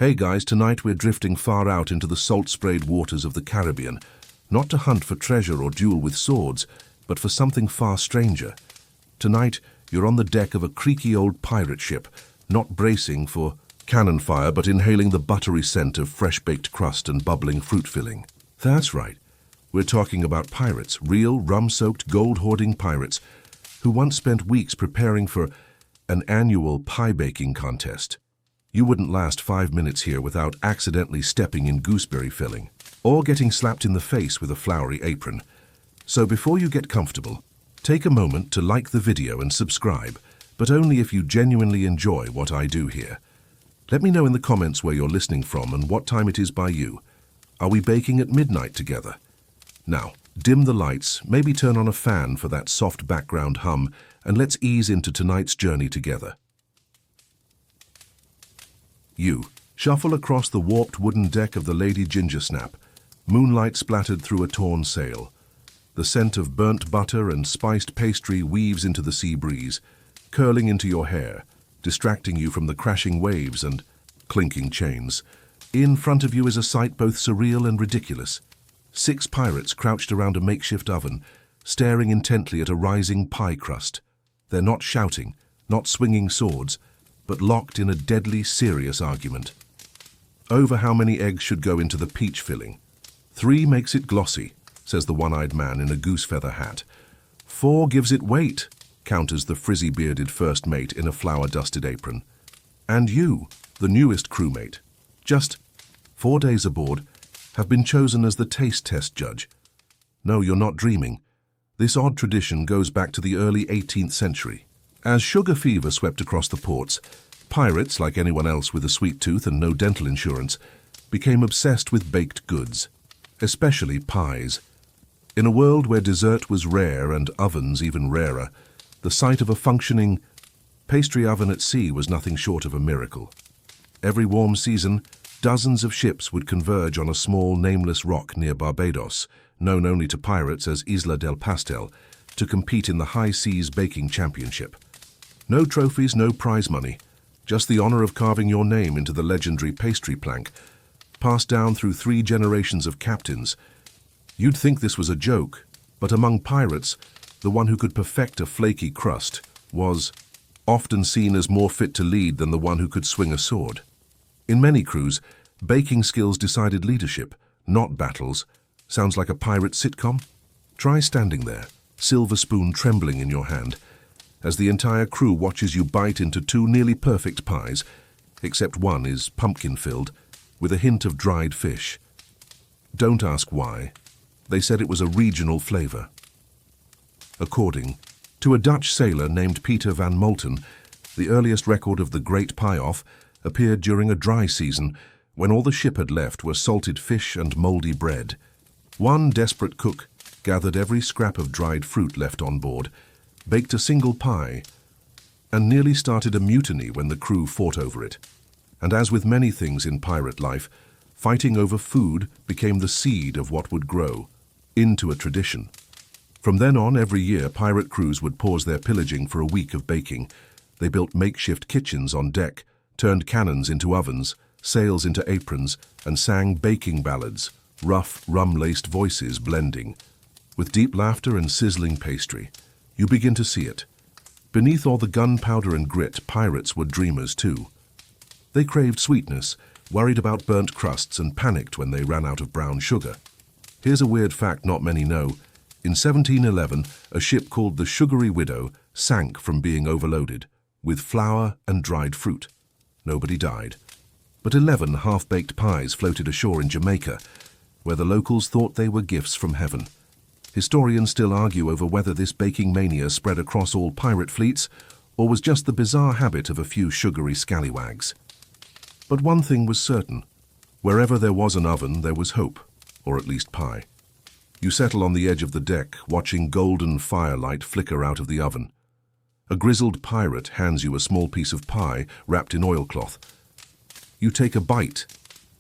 Hey guys, tonight we're drifting far out into the salt-sprayed waters of the Caribbean, not to hunt for treasure or duel with swords, but for something far stranger. Tonight, you're on the deck of a creaky old pirate ship, not bracing for cannon fire, but inhaling the buttery scent of fresh-baked crust and bubbling fruit filling. That's right. We're talking about pirates, real rum-soaked, gold-hoarding pirates, who once spent weeks preparing for an annual pie-baking contest. You wouldn't last 5 minutes here without accidentally stepping in gooseberry filling, or getting slapped in the face with a flowery apron. So before you get comfortable, take a moment to like the video and subscribe, but only if you genuinely enjoy what I do here. Let me know in the comments where you're listening from and what time it is by you. Are we baking at midnight together? Now, dim the lights, maybe turn on a fan for that soft background hum, and let's ease into tonight's journey together. You shuffle across the warped wooden deck of the Lady Gingersnap, moonlight splattered through a torn sail. The scent of burnt butter and spiced pastry weaves into the sea breeze, curling into your hair, distracting you from the crashing waves and clinking chains. In front of you is a sight both surreal and ridiculous. 6 pirates crouched around a makeshift oven, staring intently at a rising pie crust. They're not shouting, not swinging swords, but locked in a deadly serious argument over how many eggs should go into the peach filling. 3 makes it glossy, says the one-eyed man in a goose-feather hat. 4 gives it weight, counters the frizzy-bearded first mate in a flour-dusted apron. And you, the newest crewmate, just 4 days aboard, have been chosen as the taste test judge. No, you're not dreaming. This odd tradition goes back to the early 18th century. As sugar fever swept across the ports, pirates, like anyone else with a sweet tooth and no dental insurance, became obsessed with baked goods, especially pies. In a world where dessert was rare and ovens even rarer, the sight of a functioning pastry oven at sea was nothing short of a miracle. Every warm season, dozens of ships would converge on a small, nameless rock near Barbados, known only to pirates as Isla del Pastel, to compete in the high seas baking championship. No trophies, no prize money, just the honor of carving your name into the legendary pastry plank, passed down through 3 generations of captains. You'd think this was a joke, but among pirates, the one who could perfect a flaky crust was often seen as more fit to lead than the one who could swing a sword. In many crews, baking skills decided leadership, not battles. Sounds like a pirate sitcom? Try standing there, silver spoon trembling in your hand, as the entire crew watches you bite into 2 nearly perfect pies, except one is pumpkin-filled, with a hint of dried fish. Don't ask why. They said it was a regional flavor. According to a Dutch sailor named Peter van Molten, the earliest record of the Great Pie-Off appeared during a dry season when all the ship had left were salted fish and moldy bread. One desperate cook gathered every scrap of dried fruit left on board, baked a single pie, and nearly started a mutiny when the crew fought over it. And as with many things in pirate life, fighting over food became the seed of what would grow into a tradition. From then on, every year, pirate crews would pause their pillaging for a week of baking. They built makeshift kitchens on deck, turned cannons into ovens, sails into aprons, and sang baking ballads, rough, rum-laced voices blending. With deep laughter and sizzling pastry, you begin to see it. Beneath all the gunpowder and grit, pirates were dreamers too. They craved sweetness, worried about burnt crusts, and panicked when they ran out of brown sugar. Here's a weird fact not many know. In 1711, a ship called the Sugary Widow sank from being overloaded, with flour and dried fruit. Nobody died. But 11 half-baked pies floated ashore in Jamaica, where the locals thought they were gifts from heaven. Historians still argue over whether this baking mania spread across all pirate fleets or was just the bizarre habit of a few sugary scallywags. But one thing was certain. Wherever there was an oven, there was hope, or at least pie. You settle on the edge of the deck, watching golden firelight flicker out of the oven. A grizzled pirate hands you a small piece of pie wrapped in oilcloth. You take a bite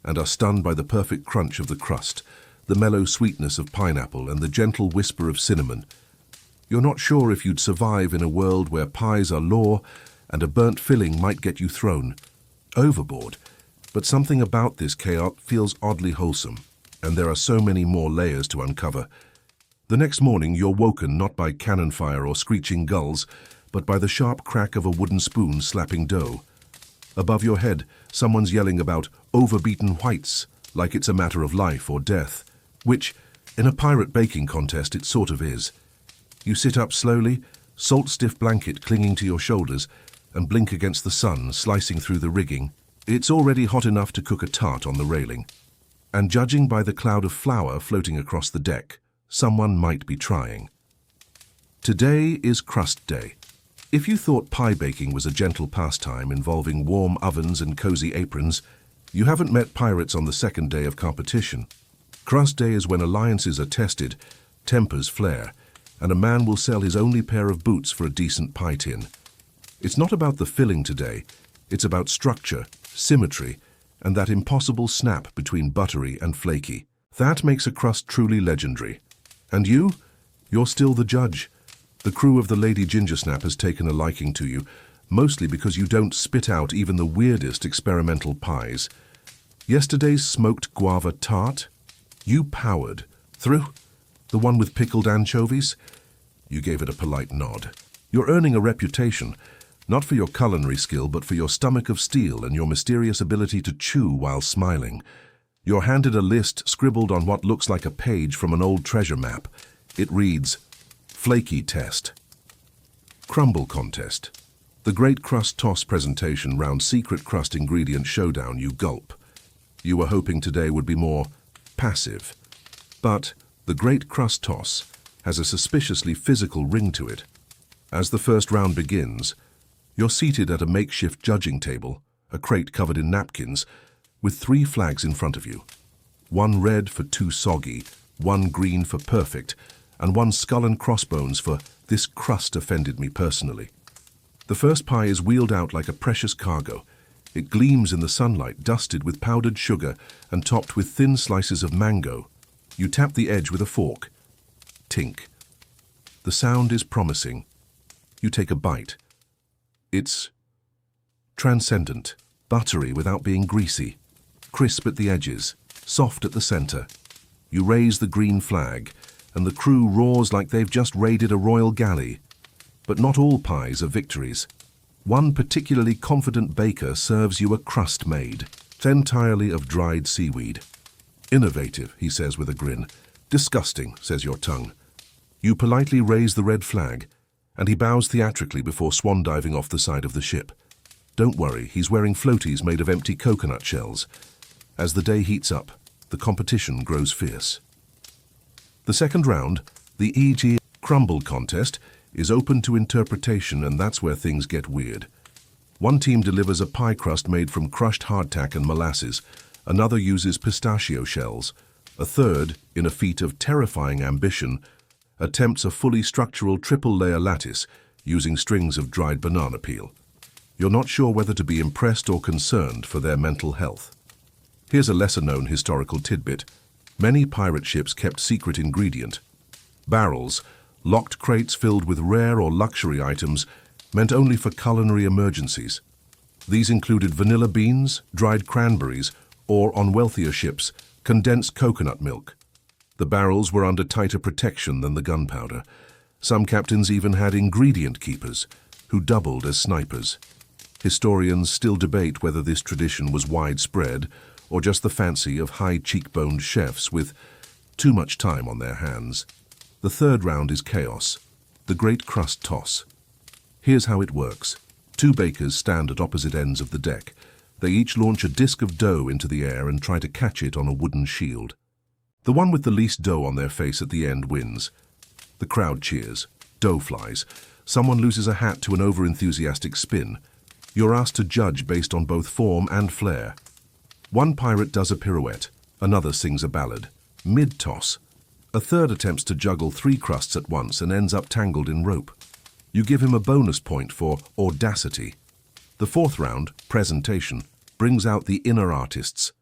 and are stunned by the perfect crunch of the crust, the mellow sweetness of pineapple, and the gentle whisper of cinnamon. You're not sure if you'd survive in a world where pies are law and a burnt filling might get you thrown overboard. But something about this chaos feels oddly wholesome, and there are so many more layers to uncover. The next morning, you're woken not by cannon fire or screeching gulls, but by the sharp crack of a wooden spoon slapping dough. Above your head, someone's yelling about overbeaten whites, like it's a matter of life or death, which, in a pirate baking contest, it sort of is. You sit up slowly, salt-stiff blanket clinging to your shoulders, and blink against the sun slicing through the rigging. It's already hot enough to cook a tart on the railing. And judging by the cloud of flour floating across the deck, someone might be trying. Today is crust day. If you thought pie baking was a gentle pastime involving warm ovens and cozy aprons, you haven't met pirates on the second day of competition. Crust day is when alliances are tested, tempers flare, and a man will sell his only pair of boots for a decent pie tin. It's not about the filling today, it's about structure, symmetry, and that impossible snap between buttery and flaky. That makes a crust truly legendary. And you're still the judge. The crew of the Lady Gingersnap has taken a liking to you, mostly because you don't spit out even the weirdest experimental pies. Yesterday's smoked guava tart? You powered through. The one with pickled anchovies? You gave it a polite nod. You're earning a reputation, not for your culinary skill, but for your stomach of steel and your mysterious ability to chew while smiling. You're handed a list scribbled on what looks like a page from an old treasure map. It reads, Flaky Test. Crumble Contest. The Great Crust Toss presentation round Secret Crust Ingredient Showdown. You gulp. You were hoping today would be more passive. But the Great Crust Toss has a suspiciously physical ring to it. As the first round begins, you're seated at a makeshift judging table, a crate covered in napkins, with 3 flags in front of you. 1 red for too soggy, 1 green for perfect, and 1 skull and crossbones for this crust offended me personally. The first pie is wheeled out like a precious cargo. It gleams in the sunlight, dusted with powdered sugar and topped with thin slices of mango. You tap the edge with a fork. Tink. The sound is promising. You take a bite. It's transcendent, buttery without being greasy, crisp at the edges, soft at the center. You raise the green flag, and the crew roars like they've just raided a royal galley. But not all pies are victories. One particularly confident baker serves you a crust made, entirely of dried seaweed. Innovative, he says with a grin. Disgusting, says your tongue. You politely raise the red flag, and he bows theatrically before swan-diving off the side of the ship. Don't worry, he's wearing floaties made of empty coconut shells. As the day heats up, the competition grows fierce. The second round, the E.G. Crumble Contest, is open to interpretation, and that's where things get weird. One team delivers a pie crust made from crushed hardtack and molasses. Another uses pistachio shells. A third, in a feat of terrifying ambition, attempts a fully structural triple-layer lattice using strings of dried banana peel. You're not sure whether to be impressed or concerned for their mental health. Here's a lesser-known historical tidbit. Many pirate ships kept secret ingredient. Barrels, locked crates filled with rare or luxury items, meant only for culinary emergencies. These included vanilla beans, dried cranberries, or, on wealthier ships, condensed coconut milk. The barrels were under tighter protection than the gunpowder. Some captains even had ingredient keepers, who doubled as snipers. Historians still debate whether this tradition was widespread or just the fancy of high-cheekboned chefs with too much time on their hands. The third round is chaos, the Great Crust Toss. Here's how it works. 2 bakers stand at opposite ends of the deck. They each launch a disc of dough into the air and try to catch it on a wooden shield. The one with the least dough on their face at the end wins. The crowd cheers. Dough flies. Someone loses a hat to an over-enthusiastic spin. You're asked to judge based on both form and flair. One pirate does a pirouette. Another sings a ballad. Mid-toss. A third attempts to juggle 3 crusts at once and ends up tangled in rope. You give him a bonus point for audacity. The fourth round, presentation, brings out the inner artists.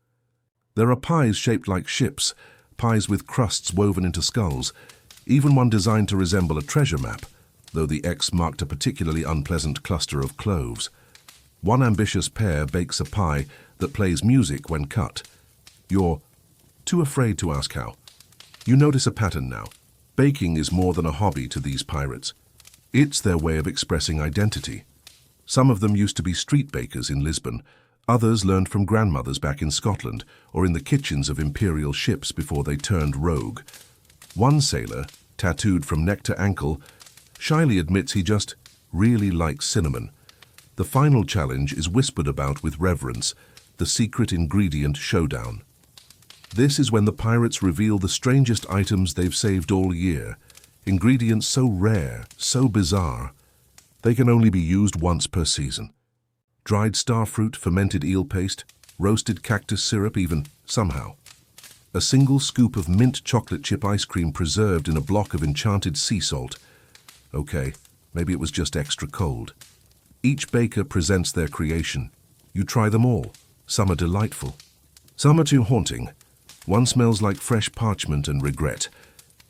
There are pies shaped like ships, pies with crusts woven into skulls, even one designed to resemble a treasure map, though the X marked a particularly unpleasant cluster of cloves. One ambitious pair bakes a pie that plays music when cut. You're too afraid to ask how. You notice a pattern now. Baking is more than a hobby to these pirates. It's their way of expressing identity. Some of them used to be street bakers in Lisbon. Others learned from grandmothers back in Scotland or in the kitchens of imperial ships before they turned rogue. One sailor, tattooed from neck to ankle, shyly admits he just really likes cinnamon. The final challenge is whispered about with reverence, the secret ingredient showdown. This is when the pirates reveal the strangest items they've saved all year, ingredients so rare, so bizarre, they can only be used once per season. Dried starfruit, fermented eel paste, roasted cactus syrup even, somehow. A single scoop of mint chocolate chip ice cream preserved in a block of enchanted sea salt. Okay, maybe it was just extra cold. Each baker presents their creation. You try them all. Some are delightful. Some are too haunting. One smells like fresh parchment and regret.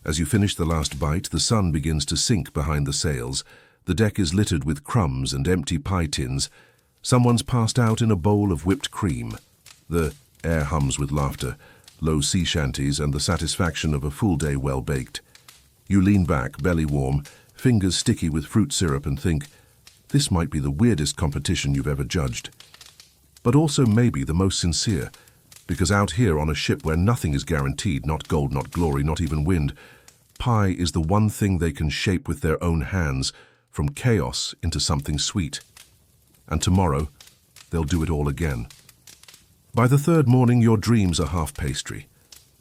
As you finish the last bite, the sun begins to sink behind the sails. The deck is littered with crumbs and empty pie tins. Someone's passed out in a bowl of whipped cream. The air hums with laughter, low sea shanties, and the satisfaction of a full day well baked. You lean back, belly warm, fingers sticky with fruit syrup, and think, this might be the weirdest competition you've ever judged. But also maybe the most sincere, because out here on a ship where nothing is guaranteed, not gold, not glory, not even wind, pie is the one thing they can shape with their own hands, from chaos into something sweet. And tomorrow, they'll do it all again. By the third morning, your dreams are half pastry.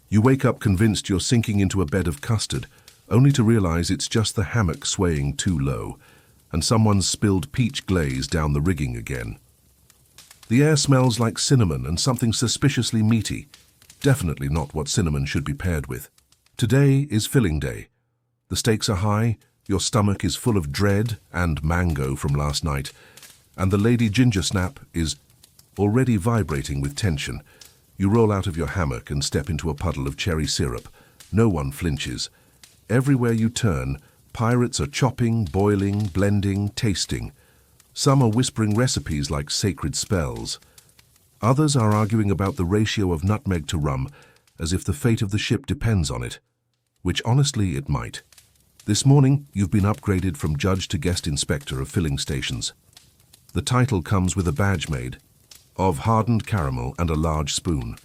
You wake up convinced you're sinking into a bed of custard, only to realize it's just the hammock swaying too low, and someone's spilled peach glaze down the rigging again. The air smells like cinnamon and something suspiciously meaty, definitely not what cinnamon should be paired with. Today is filling day. The stakes are high, your stomach is full of dread and mango from last night, and the Lady Gingersnap is already vibrating with tension. You roll out of your hammock and step into a puddle of cherry syrup. No one flinches. Everywhere you turn, pirates are chopping, boiling, blending, tasting. Some are whispering recipes like sacred spells. Others are arguing about the ratio of nutmeg to rum, as if the fate of the ship depends on it, which honestly it might. This morning, you've been upgraded from judge to guest inspector of filling stations. The title comes with a badge made of hardened caramel and a large spoon.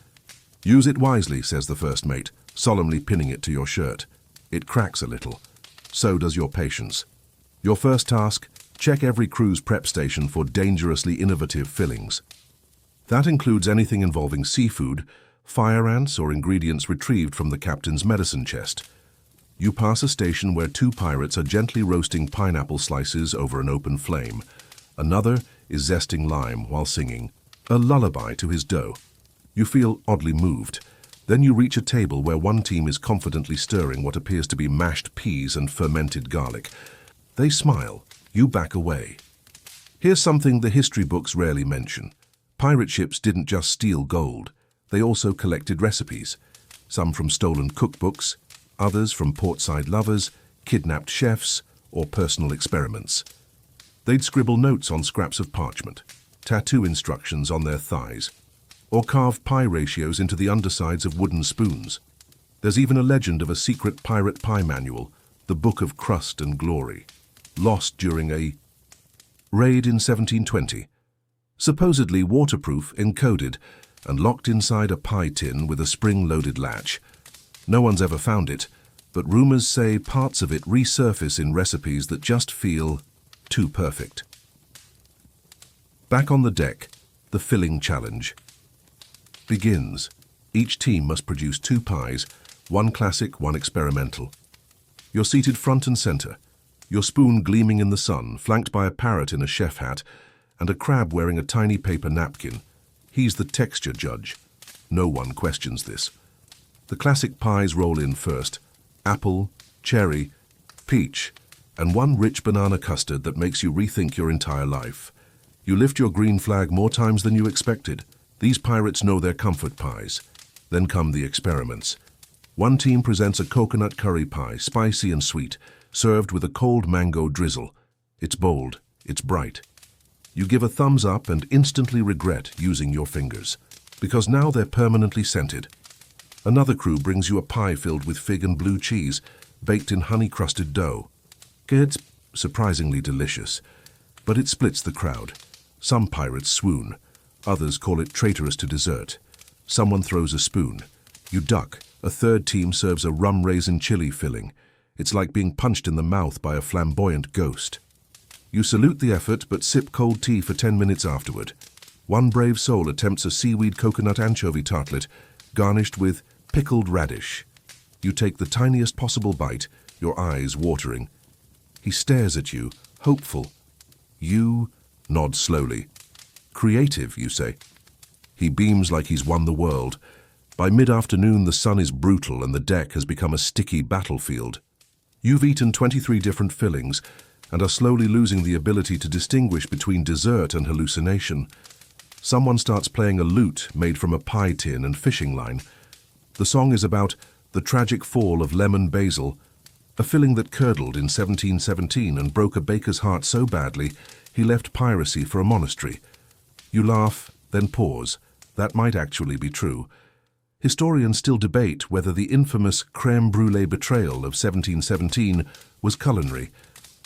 Use it wisely, says the first mate, solemnly pinning it to your shirt. It cracks a little. So does your patience. Your first task, check every crew's prep station for dangerously innovative fillings. That includes anything involving seafood, fire ants, or ingredients retrieved from the captain's medicine chest. You pass a station where two pirates are gently roasting pineapple slices over an open flame. Another is zesting lime while singing a lullaby to his dough. You feel oddly moved. Then you reach a table where one team is confidently stirring what appears to be mashed peas and fermented garlic. They smile. You back away. Here's something the history books rarely mention. Pirate ships didn't just steal gold. They also collected recipes. Some from stolen cookbooks, others from portside lovers, kidnapped chefs, or personal experiments. They'd scribble notes on scraps of parchment, tattoo instructions on their thighs, or carve pie ratios into the undersides of wooden spoons. There's even a legend of a secret pirate pie manual, the Book of Crust and Glory, lost during a raid in 1720. Supposedly waterproof, encoded, and locked inside a pie tin with a spring-loaded latch. No one's ever found it, but rumors say parts of it resurface in recipes that just feel too perfect. Back on the deck, the filling challenge begins. Each team must produce two pies, one classic, one experimental. You're seated front and center, your spoon gleaming in the sun, flanked by a parrot in a chef hat and a crab wearing a tiny paper napkin. He's the texture judge. No one questions this. The classic pies roll in first: apple, cherry, peach, and one rich banana custard that makes you rethink your entire life. You lift your green flag more times than you expected. These pirates know their comfort pies. Then come the experiments. One team presents a coconut curry pie, spicy and sweet, served with a cold mango drizzle. It's bold, it's bright. You give a thumbs up and instantly regret using your fingers, because now they're permanently scented. Another crew brings you a pie filled with fig and blue cheese, baked in honey-crusted dough. It's surprisingly delicious, but it splits the crowd. Some pirates swoon, others call it traitorous to dessert. Someone throws a spoon. You duck. A third team serves a rum raisin chili filling. It's like being punched in the mouth by a flamboyant ghost. You salute the effort, but sip cold tea for 10 minutes afterward. One brave soul attempts a seaweed coconut anchovy tartlet, garnished with pickled radish. You take the tiniest possible bite, your eyes watering. He stares at you, hopeful. You nod slowly. Creative, you say. He beams like he's won the world. By mid-afternoon, the sun is brutal and the deck has become a sticky battlefield. You've eaten 23 different fillings and are slowly losing the ability to distinguish between dessert and hallucination. Someone starts playing a lute made from a pie tin and fishing line. The song is about the tragic fall of lemon basil, a filling that curdled in 1717 and broke a baker's heart so badly he left piracy for a monastery. You laugh, then pause. That might actually be true. Historians still debate whether the infamous crème brûlée betrayal of 1717 was culinary,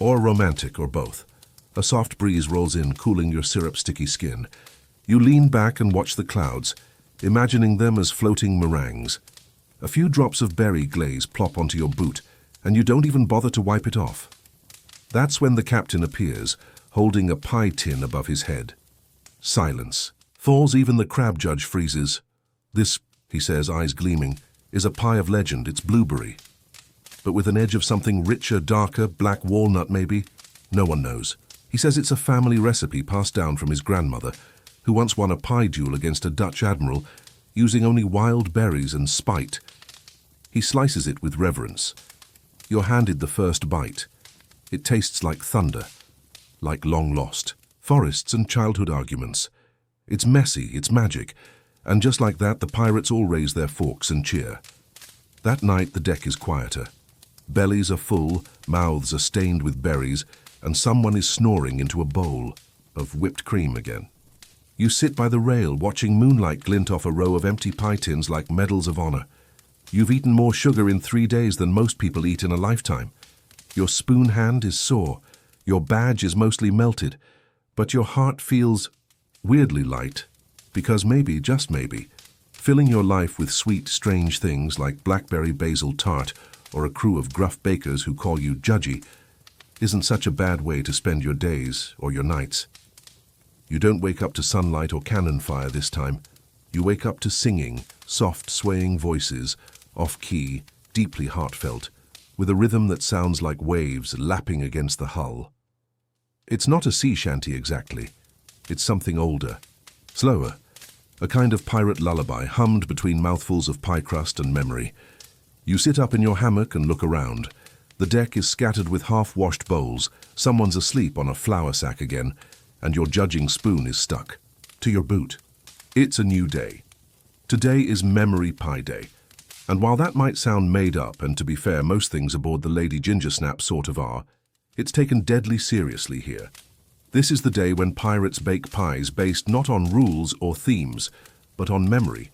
or romantic, or both. A soft breeze rolls in, cooling your syrup-sticky skin. You lean back and watch the clouds, imagining them as floating meringues. A few drops of berry glaze plop onto your boot, and you don't even bother to wipe it off. That's when the captain appears, holding a pie tin above his head. Silence. Falls, even the crab judge freezes. This, he says, eyes gleaming, is a pie of legend. It's blueberry. But with an edge of something richer, darker, black walnut maybe? No one knows. He says it's a family recipe passed down from his grandmother, who once won a pie duel against a Dutch admiral, using only wild berries and spite. He slices it with reverence. You're handed the first bite. It tastes like thunder, like long lost, forests and childhood arguments. It's messy, it's magic, and just like that, the pirates all raise their forks and cheer. That night, the deck is quieter. Bellies are full, mouths are stained with berries, and someone is snoring into a bowl of whipped cream again. You sit by the rail, watching moonlight glint off a row of empty pie tins like medals of honor. You've eaten more sugar in 3 days than most people eat in a lifetime. Your spoon hand is sore. Your badge is mostly melted, but your heart feels weirdly light, because maybe, just maybe, filling your life with sweet, strange things like blackberry basil tart or a crew of gruff bakers who call you judgy isn't such a bad way to spend your days or your nights. You don't wake up to sunlight or cannon fire this time. You wake up to singing, soft, swaying voices, off-key, deeply heartfelt, with a rhythm that sounds like waves lapping against the hull. It's not a sea shanty exactly. It's something older, slower, a kind of pirate lullaby hummed between mouthfuls of pie crust and memory. You sit up in your hammock and look around. The deck is scattered with half-washed bowls, someone's asleep on a flour sack again, and your judging spoon is stuck to your boot. It's a new day. Today is Memory Pie Day. And while that might sound made up, and to be fair, most things aboard the Lady Gingersnap sort of are, it's taken deadly seriously here. This is the day when pirates bake pies based not on rules or themes, but on memory,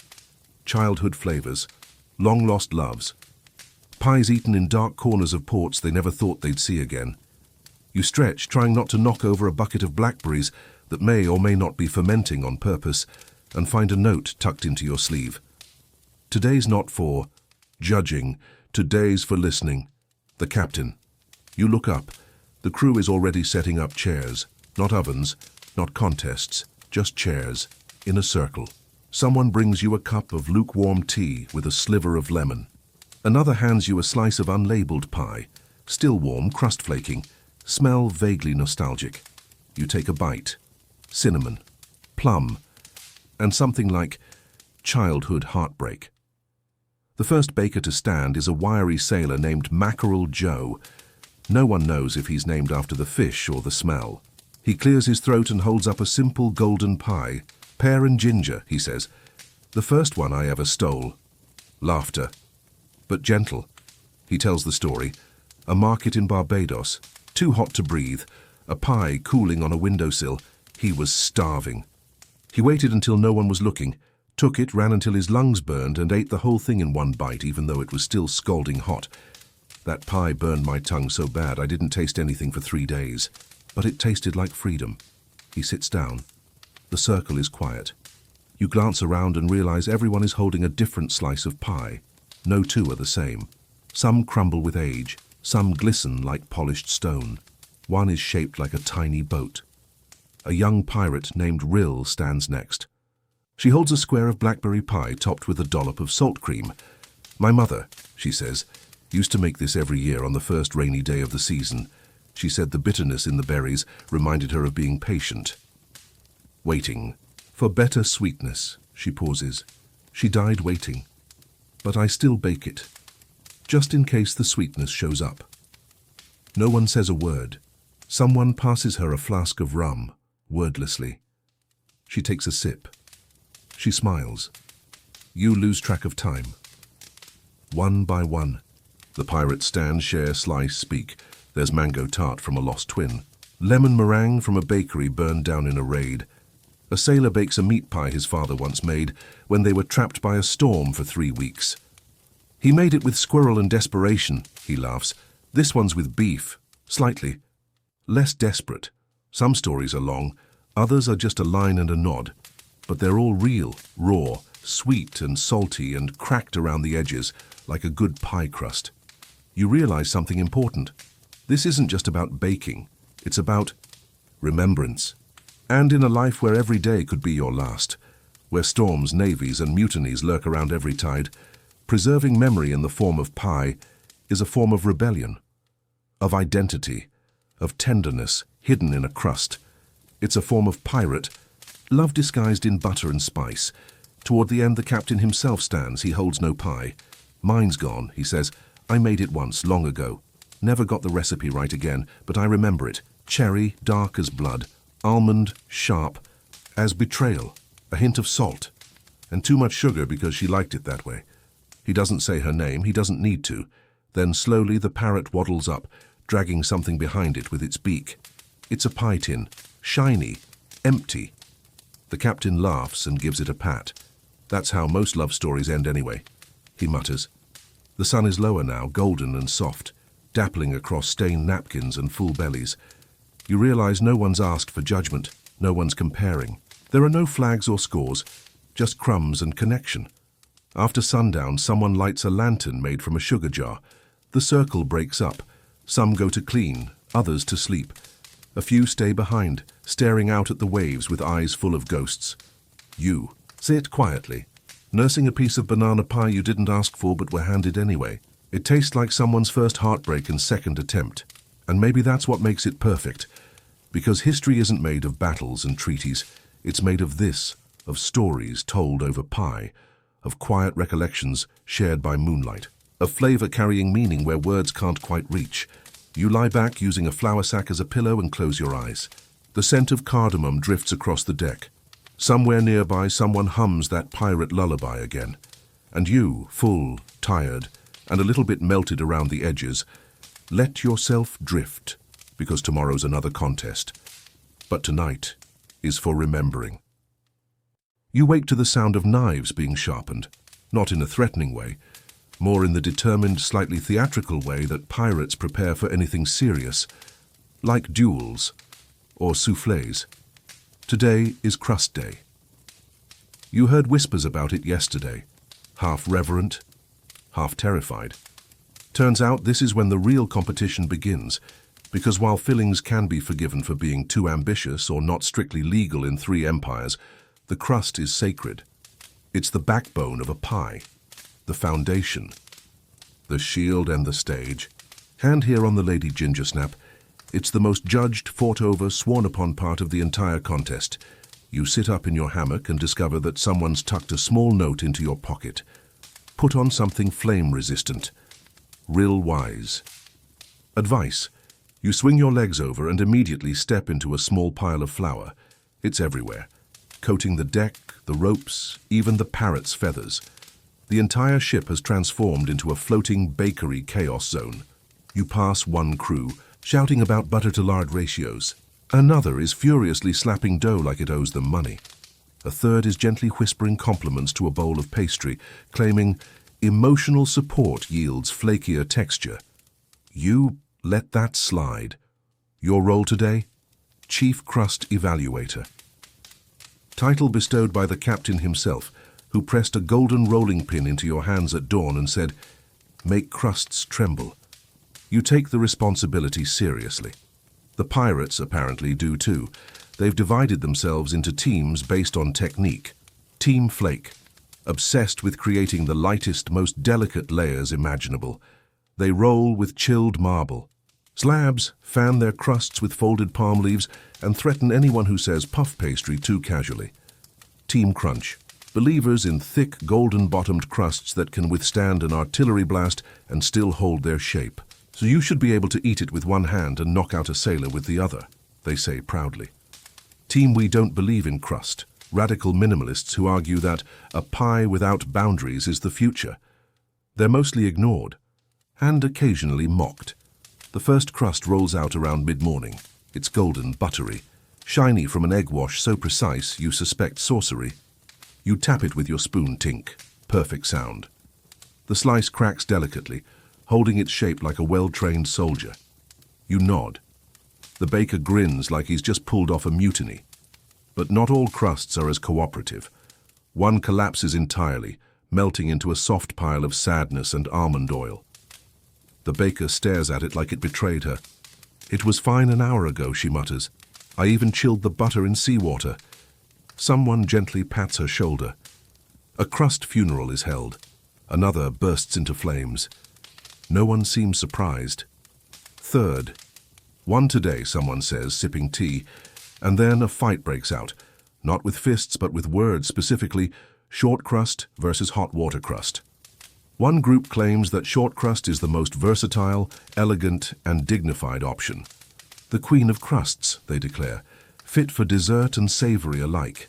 childhood flavors, long-lost loves, pies eaten in dark corners of ports they never thought they'd see again. You stretch, trying not to knock over a bucket of blackberries that may or may not be fermenting on purpose, and find a note tucked into your sleeve. Today's not for judging, today's for listening. The captain. You look up. The crew is already setting up chairs. Not ovens, not contests, just chairs, in a circle. Someone brings you a cup of lukewarm tea with a sliver of lemon. Another hands you a slice of unlabeled pie, still warm, crust flaking, smell vaguely nostalgic. You take a bite. Cinnamon, plum, and something like childhood heartbreak. The first baker to stand is a wiry sailor named Mackerel Joe. No one knows if he's named after the fish or the smell. He clears his throat and holds up a simple golden pie. Pear and ginger, he says. The first one I ever stole. Laughter. But gentle. He tells the story. A market in Barbados. Too hot to breathe. A pie cooling on a windowsill. He was starving. He waited until no one was looking, took it, ran until his lungs burned, and ate the whole thing in one bite, even though it was still scalding hot. That pie burned my tongue so bad I didn't taste anything for 3 days. But it tasted like freedom. He sits down. The circle is quiet. You glance around and realize everyone is holding a different slice of pie. No two are the same. Some crumble with age. Some glisten like polished stone. One is shaped like a tiny boat. A young pirate named Rill stands next. She holds a square of blackberry pie topped with a dollop of salt cream. "My mother," she says, "used to make this every year on the first rainy day of the season." She said the bitterness in the berries reminded her of being patient. Waiting. For better sweetness, she pauses. She died waiting. But I still bake it, just in case the sweetness shows up. No one says a word. Someone passes her a flask of rum, wordlessly. She takes a sip. She smiles. You lose track of time. One by one. The pirates stand, share, slice, speak. There's mango tart from a lost twin. Lemon meringue from a bakery burned down in a raid. A sailor bakes a meat pie his father once made when they were trapped by a storm for 3 weeks. He made it with squirrel and desperation, he laughs. This one's with beef, slightly. Less desperate. Some stories are long, others are just a line and a nod. But they're all real, raw, sweet and salty and cracked around the edges, like a good pie crust. You realize something important. This isn't just about baking, it's about remembrance. And in a life where every day could be your last, where storms, navies, and mutinies lurk around every tide, preserving memory in the form of pie is a form of rebellion, of identity, of tenderness hidden in a crust. It's a form of pirate, love disguised in butter and spice. Toward the end, the captain himself stands. He holds no pie. Mine's gone, he says. I made it once, long ago. Never got the recipe right again, but I remember it. Cherry, dark as blood. Almond, sharp as betrayal. A hint of salt. And too much sugar because she liked it that way. He doesn't say her name. He doesn't need to. Then slowly the parrot waddles up, dragging something behind it with its beak. It's a pie tin. Shiny. Empty. The captain laughs and gives it a pat. That's how most love stories end anyway, he mutters. The sun is lower now, golden and soft, dappling across stained napkins and full bellies. You realize no one's asked for judgment, no one's comparing. There are no flags or scores, just crumbs and connection. After sundown, someone lights a lantern made from a sugar jar. The circle breaks up. Some go to clean, others to sleep. A few stay behind, staring out at the waves with eyes full of ghosts. You sit quietly, nursing a piece of banana pie you didn't ask for but were handed anyway. It tastes like someone's first heartbreak and second attempt. And maybe that's what makes it perfect. Because history isn't made of battles and treaties. It's made of this, of stories told over pie, of quiet recollections shared by moonlight, of flavor carrying meaning where words can't quite reach. You lie back using a flour sack as a pillow and close your eyes. The scent of cardamom drifts across the deck. Somewhere nearby, someone hums that pirate lullaby again. And you, full, tired, and a little bit melted around the edges, let yourself drift, because tomorrow's another contest. But tonight is for remembering. You wake to the sound of knives being sharpened, not in a threatening way, more in the determined, slightly theatrical way that pirates prepare for anything serious, like duels or soufflés. Today is crust day. You heard whispers about it yesterday, half reverent, half terrified. Turns out this is when the real competition begins, because while fillings can be forgiven for being too ambitious or not strictly legal in 3 empires, the crust is sacred. It's the backbone of a pie, the foundation, the shield and the stage. Hand here on the Lady Gingersnap. It's the most judged, fought over, sworn upon part of the entire contest. You sit up in your hammock and discover that someone's tucked a small note into your pocket. Put on something flame-resistant. Real wise. Advice. You swing your legs over and immediately step into a small pile of flour. It's everywhere, coating the deck, the ropes, even the parrot's feathers. The entire ship has transformed into a floating bakery chaos zone. You pass one crew, shouting about butter to lard ratios. Another is furiously slapping dough like it owes them money. A third is gently whispering compliments to a bowl of pastry, claiming emotional support yields flakier texture. You let that slide. Your role today? Chief Crust Evaluator. Title bestowed by the captain himself, who pressed a golden rolling pin into your hands at dawn and said, "Make crusts tremble." You take the responsibility seriously. The pirates apparently do too. They've divided themselves into teams based on technique. Team Flake, obsessed with creating the lightest, most delicate layers imaginable. They roll with chilled marble. Slabs fan their crusts with folded palm leaves and threaten anyone who says puff pastry too casually. Team Crunch, believers in thick, golden-bottomed crusts that can withstand an artillery blast and still hold their shape. So you should be able to eat it with one hand and knock out a sailor with the other, they say proudly. Team We Don't Believe in Crust, radical minimalists who argue that a pie without boundaries is the future. They're mostly ignored and occasionally mocked. The first crust rolls out around mid-morning. It's golden, buttery, shiny from an egg wash so precise you suspect sorcery. You tap it with your spoon, tink. Perfect sound. The slice cracks delicately, holding its shape like a well-trained soldier. You nod. The baker grins like he's just pulled off a mutiny. But not all crusts are as cooperative. One collapses entirely, melting into a soft pile of sadness and almond oil. The baker stares at it like it betrayed her. "It was fine an hour ago," she mutters. "I even chilled the butter in seawater." Someone gently pats her shoulder. A crust funeral is held. Another bursts into flames. No one seems surprised. Third. One today, someone says, sipping tea, and then a fight breaks out, not with fists but with words, specifically short crust versus hot water crust. One group claims that short crust is the most versatile, elegant, and dignified option. The queen of crusts, they declare, fit for dessert and savory alike.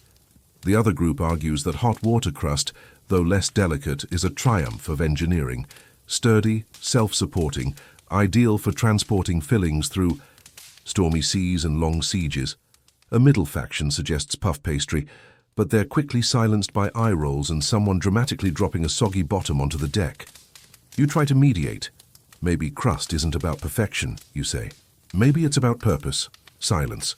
The other group argues that hot water crust, though less delicate, is a triumph of engineering, sturdy, self-supporting, ideal for transporting fillings through stormy seas and long sieges. A middle faction suggests puff pastry, but they're quickly silenced by eye rolls and someone dramatically dropping a soggy bottom onto the deck. You try to mediate. Maybe crust isn't about perfection, you say. Maybe it's about purpose. Silence.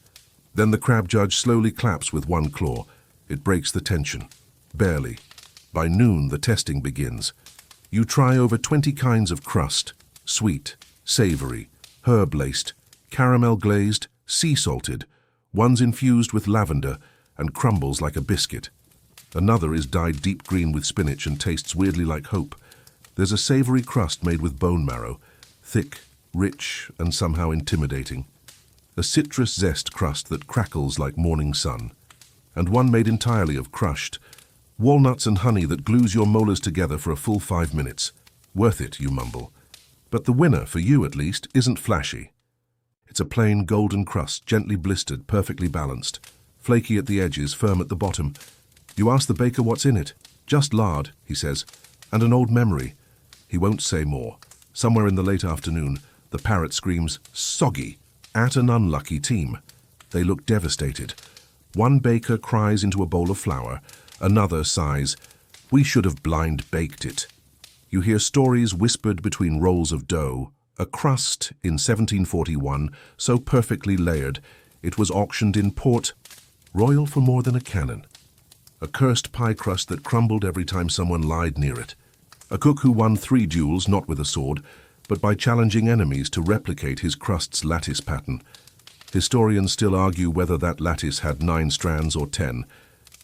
Then the crab judge slowly claps with one claw. It breaks the tension. Barely. By noon, the testing begins. You try over 20 kinds of crust. Sweet, savory, herb-laced, caramel-glazed, sea-salted. One's infused with lavender and crumbles like a biscuit. Another is dyed deep green with spinach and tastes weirdly like hope. There's a savory crust made with bone marrow, thick, rich, and somehow intimidating. A citrus zest crust that crackles like morning sun. And one made entirely of crushed walnuts and honey that glues your molars together for a full 5 minutes. Worth it, you mumble. But the winner, for you at least, isn't flashy. It's a plain golden crust, gently blistered, perfectly balanced. Flaky at the edges, firm at the bottom. You ask the baker what's in it. "Just lard," he says, "and an old memory." He won't say more. Somewhere in the late afternoon, the parrot screams, "Soggy!" at an unlucky team. They look devastated. One baker cries into a bowl of flour. Another sighs, "We should have blind baked it." You hear stories whispered between rolls of dough. A crust in 1741, so perfectly layered, it was auctioned in Port Royal for more than a cannon. A cursed pie crust that crumbled every time someone lied near it. A cook who won 3 duels not with a sword, but by challenging enemies to replicate his crust's lattice pattern. Historians still argue whether that lattice had 9 strands or 10.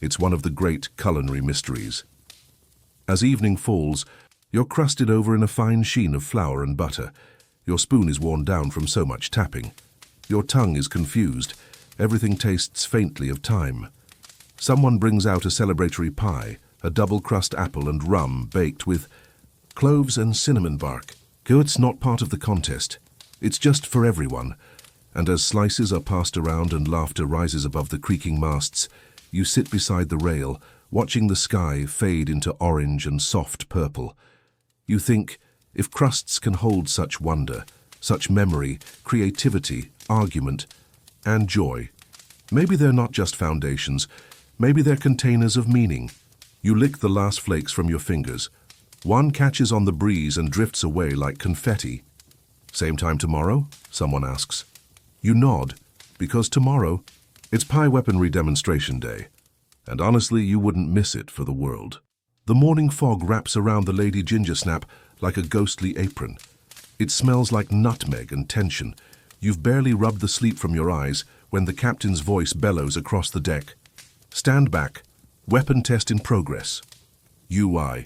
It's one of the great culinary mysteries. As evening falls, you're crusted over in a fine sheen of flour and butter. Your spoon is worn down from so much tapping. Your tongue is confused. Everything tastes faintly of time. Someone brings out a celebratory pie, a double-crust apple and rum baked with cloves and cinnamon bark. It's not part of the contest. It's just for everyone. And as slices are passed around and laughter rises above the creaking masts, you sit beside the rail, watching the sky fade into orange and soft purple. You think, if crusts can hold such wonder, such memory, creativity, argument, and joy. Maybe they're not just foundations, maybe they're containers of meaning. You lick the last flakes from your fingers. One catches on the breeze and drifts away like confetti. Same time tomorrow? Someone asks. You nod, because tomorrow, it's Pie Weaponry Demonstration Day. And honestly, you wouldn't miss it for the world. The morning fog wraps around the Lady Gingersnap like a ghostly apron. It smells like nutmeg and tension. You've barely rubbed the sleep from your eyes when the captain's voice bellows across the deck. Stand back. Weapon test in progress. UI.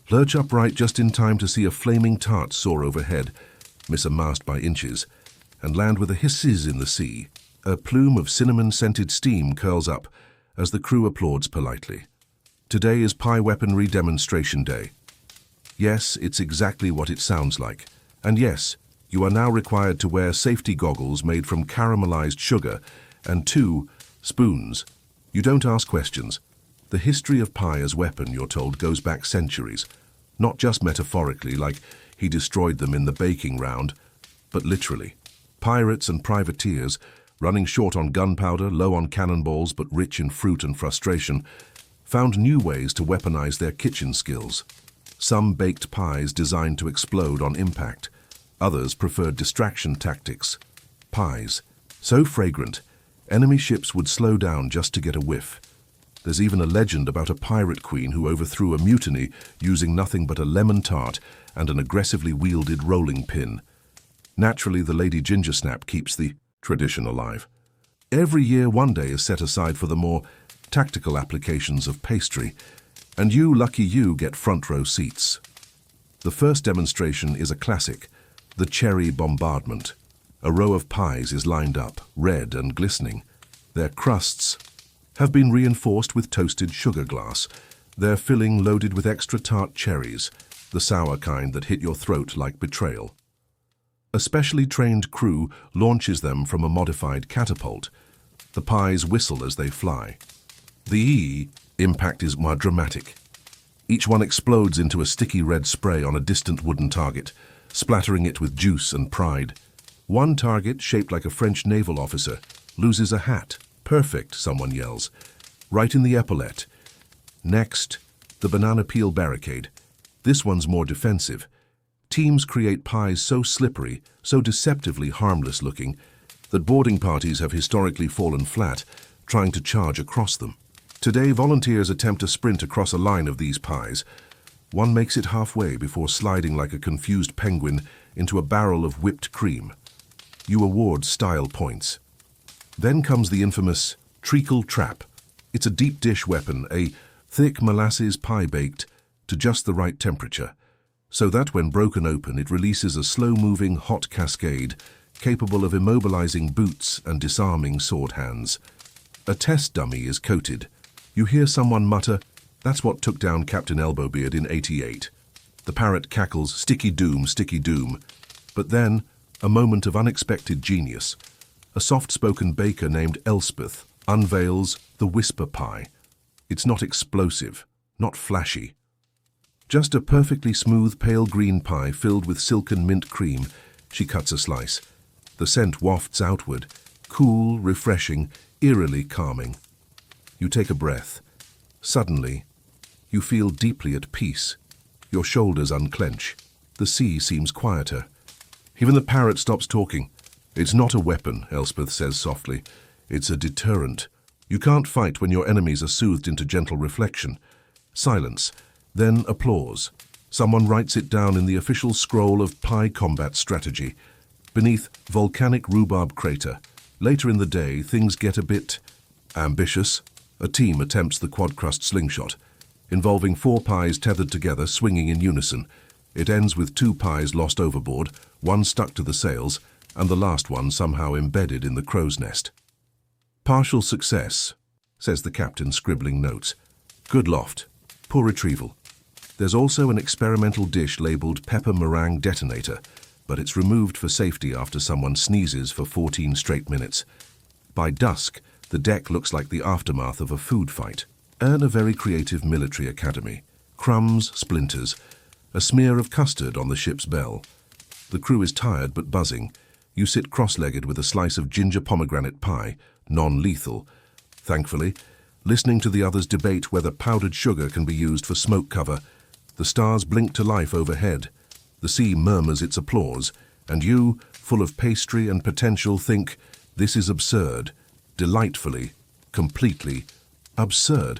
Lurch upright just in time to see a flaming tart soar overhead, miss a mast by inches, and land with a hisses in the sea. A plume of cinnamon-scented steam curls up as the crew applauds politely. Today is Pie Weaponry Demonstration Day. Yes, it's exactly what it sounds like. And yes, you are now required to wear safety goggles made from caramelized sugar and 2 spoons. You don't ask questions. The history of pie as weapon, you're told, goes back centuries. Not just metaphorically, like he destroyed them in the baking round, but literally. Pirates and privateers, running short on gunpowder, low on cannonballs, but rich in fruit and frustration, found new ways to weaponize their kitchen skills. Some baked pies designed to explode on impact. Others preferred distraction tactics. Pies, so fragrant, enemy ships would slow down just to get a whiff. There's even a legend about a pirate queen who overthrew a mutiny using nothing but a lemon tart and an aggressively wielded rolling pin. Naturally, the Lady Gingersnap keeps the tradition alive. Every year, one day is set aside for the more tactical applications of pastry, and you, lucky you, get front row seats. The first demonstration is a classic, the cherry bombardment. A row of pies is lined up, red and glistening. Their crusts have been reinforced with toasted sugar glass, their filling loaded with extra tart cherries, the sour kind that hit your throat like betrayal. A specially trained crew launches them from a modified catapult. The pies whistle as they fly. The impact is more dramatic. Each one explodes into a sticky red spray on a distant wooden target, splattering it with juice and pride. One target, shaped like a French naval officer, loses a hat. Perfect, someone yells. Right in the epaulette. Next, the banana peel barricade. This one's more defensive. Teams create pies so slippery, so deceptively harmless looking, that boarding parties have historically fallen flat, trying to charge across them. Today, volunteers attempt to sprint across a line of these pies. One makes it halfway before sliding like a confused penguin into a barrel of whipped cream. You award style points. Then comes the infamous treacle trap. It's a deep dish weapon, a thick molasses pie baked to just the right temperature, so that when broken open it releases a slow-moving hot cascade capable of immobilizing boots and disarming sword hands. A test dummy is coated. You hear someone mutter, "That's what took down Captain Elbowbeard in '88. The parrot cackles, sticky doom, sticky doom. But then, a moment of unexpected genius. A soft-spoken baker named Elspeth unveils the whisper pie. It's not explosive, not flashy. Just a perfectly smooth pale green pie filled with silken mint cream. She cuts a slice. The scent wafts outward, cool, refreshing, eerily calming. You take a breath. Suddenly, you feel deeply at peace. Your shoulders unclench. The sea seems quieter. Even the parrot stops talking. "It's not a weapon," Elspeth says softly. "It's a deterrent. You can't fight when your enemies are soothed into gentle reflection." Silence, then applause. Someone writes it down in the official scroll of pie combat strategy. Beneath volcanic rhubarb crater. Later in the day, things get a bit ambitious. A team attempts the quad-crust slingshot, involving 4 pies tethered together, swinging in unison. It ends with 2 pies lost overboard, one stuck to the sails, and the last one somehow embedded in the crow's nest. "Partial success," says the captain, scribbling notes. "Good loft. Poor retrieval." There's also an experimental dish labeled pepper meringue detonator, but it's removed for safety after someone sneezes for 14 straight minutes. By dusk, the deck looks like the aftermath of a food fight. Earn a very creative military academy. Crumbs, splinters, a smear of custard on the ship's bell. The crew is tired but buzzing. You sit cross-legged with a slice of ginger pomegranate pie, non-lethal, thankfully, listening to the others debate whether powdered sugar can be used for smoke cover. The stars blink to life overhead. The sea murmurs its applause, and you, full of pastry and potential, think, this is absurd, delightfully, completely absurd.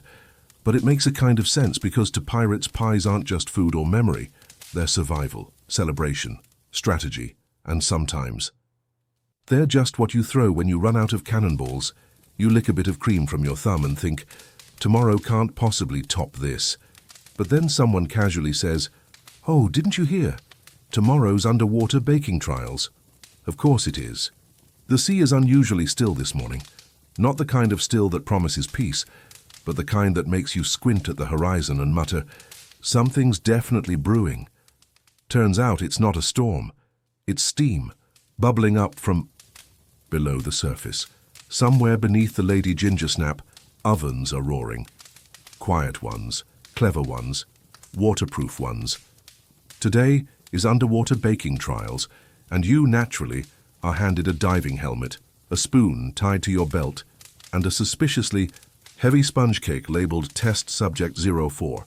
But it makes a kind of sense because to pirates, pies aren't just food or memory. They're survival, celebration, strategy, and sometimes they're just what you throw when you run out of cannonballs. You lick a bit of cream from your thumb and think, tomorrow can't possibly top this. But then someone casually says, oh, didn't you hear? Tomorrow's underwater baking trials. Of course it is. The sea is unusually still this morning. Not the kind of still that promises peace, but the kind that makes you squint at the horizon and mutter, something's definitely brewing. Turns out it's not a storm. It's steam, bubbling up from below the surface. Somewhere beneath the Lady Gingersnap, ovens are roaring. Quiet ones, clever ones, waterproof ones. Today is underwater baking trials, and you, naturally, are handed a diving helmet, a spoon tied to your belt, and a suspiciously heavy sponge cake labeled Test Subject 04.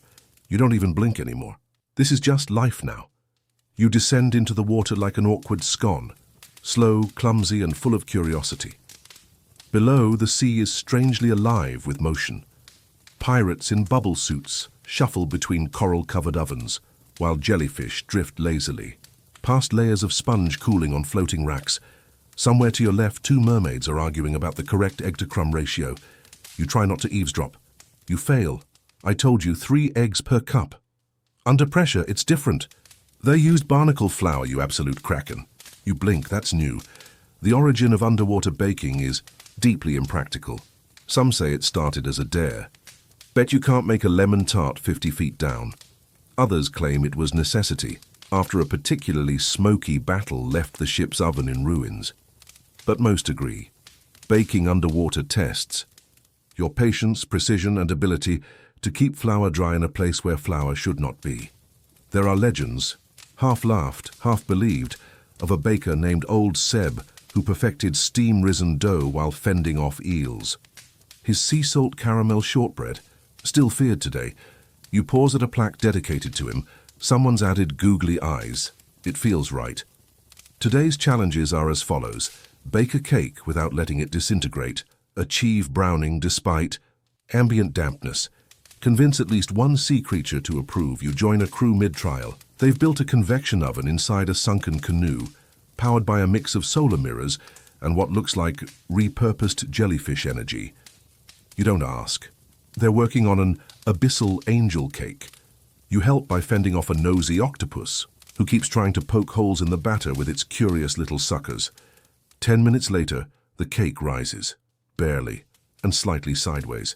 You don't even blink anymore. This is just life now. You descend into the water like an awkward scone, slow, clumsy, and full of curiosity. Below, the sea is strangely alive with motion. Pirates in bubble suits shuffle between coral-covered ovens, while jellyfish drift lazily, past layers of sponge cooling on floating racks. Somewhere to your left, two mermaids are arguing about the correct egg-to-crumb ratio. You try not to eavesdrop. You fail. I told you 3 eggs per cup. Under pressure, it's different. They used barnacle flour, you absolute kraken. You blink, that's new. The origin of underwater baking is deeply impractical. Some say it started as a dare. Bet you can't make a lemon tart 50 feet down. Others claim it was necessity, after a particularly smoky battle left the ship's oven in ruins. But most agree. Baking underwater tests your patience, precision, and ability to keep flour dry in a place where flour should not be. There are legends, half laughed, half believed, of a baker named Old Seb who perfected steam-risen dough while fending off eels. His sea salt caramel shortbread, still feared today. You pause at a plaque dedicated to him. Someone's added googly eyes. It feels right. Today's challenges are as follows. Bake a cake without letting it disintegrate. Achieve browning despite ambient dampness. Convince at least one sea creature to approve. You join a crew mid-trial. They've built a convection oven inside a sunken canoe, powered by a mix of solar mirrors and what looks like repurposed jellyfish energy. You don't ask. They're working on an abyssal angel cake. You help by fending off a nosy octopus, who keeps trying to poke holes in the batter with its curious little suckers. 10 minutes later, the cake rises, barely, and slightly sideways.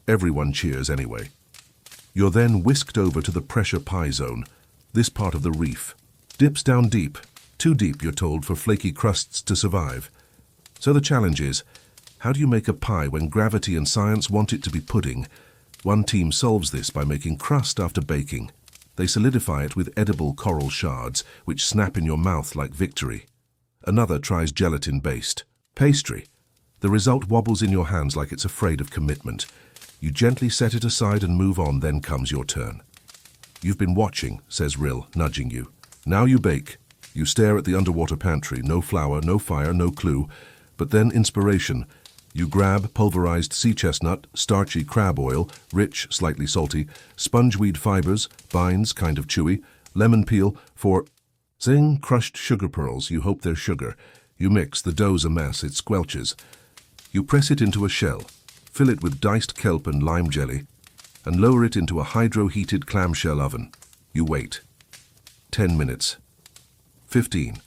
Everyone cheers anyway. You're then whisked over to the pressure pie zone, this part of the reef. Dips down deep, too deep, you're told, for flaky crusts to survive. So the challenge is, how do you make a pie when gravity and science want it to be pudding? One team solves this by making crust after baking. They solidify it with edible coral shards, which snap in your mouth like victory. Another tries gelatin-based pastry. The result wobbles in your hands like it's afraid of commitment. You gently set it aside and move on, then comes your turn. You've been watching, says Rill, nudging you. Now you bake. You stare at the underwater pantry, no flour, no fire, no clue. But then inspiration. You grab pulverized sea chestnut, starchy crab oil, rich, slightly salty, spongeweed fibers, binds, kind of chewy, lemon peel, for zing, crushed sugar pearls. You hope they're sugar. You mix, the dough's a mess, it squelches. You press it into a shell, fill it with diced kelp and lime jelly, and lower it into a hydro-heated clamshell oven. You wait. 10 minutes. 15.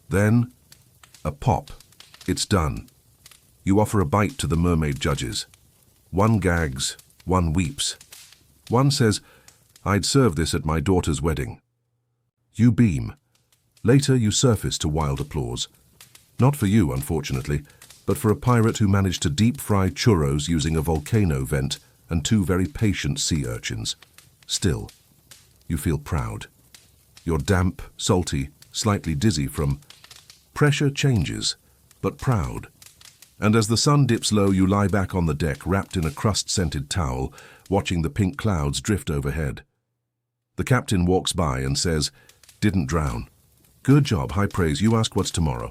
Then, a pop. It's done. You offer a bite to the mermaid judges. One gags, one weeps. One says, I'd serve this at my daughter's wedding. You beam. Later you surface to wild applause. Not for you, unfortunately, but for a pirate who managed to deep-fry churros using a volcano vent and 2 very patient sea urchins. Still, you feel proud. You're damp, salty, slightly dizzy from Pressure changes, but proud. And as the sun dips low, you lie back on the deck, wrapped in a crust-scented towel, watching the pink clouds drift overhead. The captain walks by and says, "Didn't drown. Good job, high praise. You ask what's tomorrow."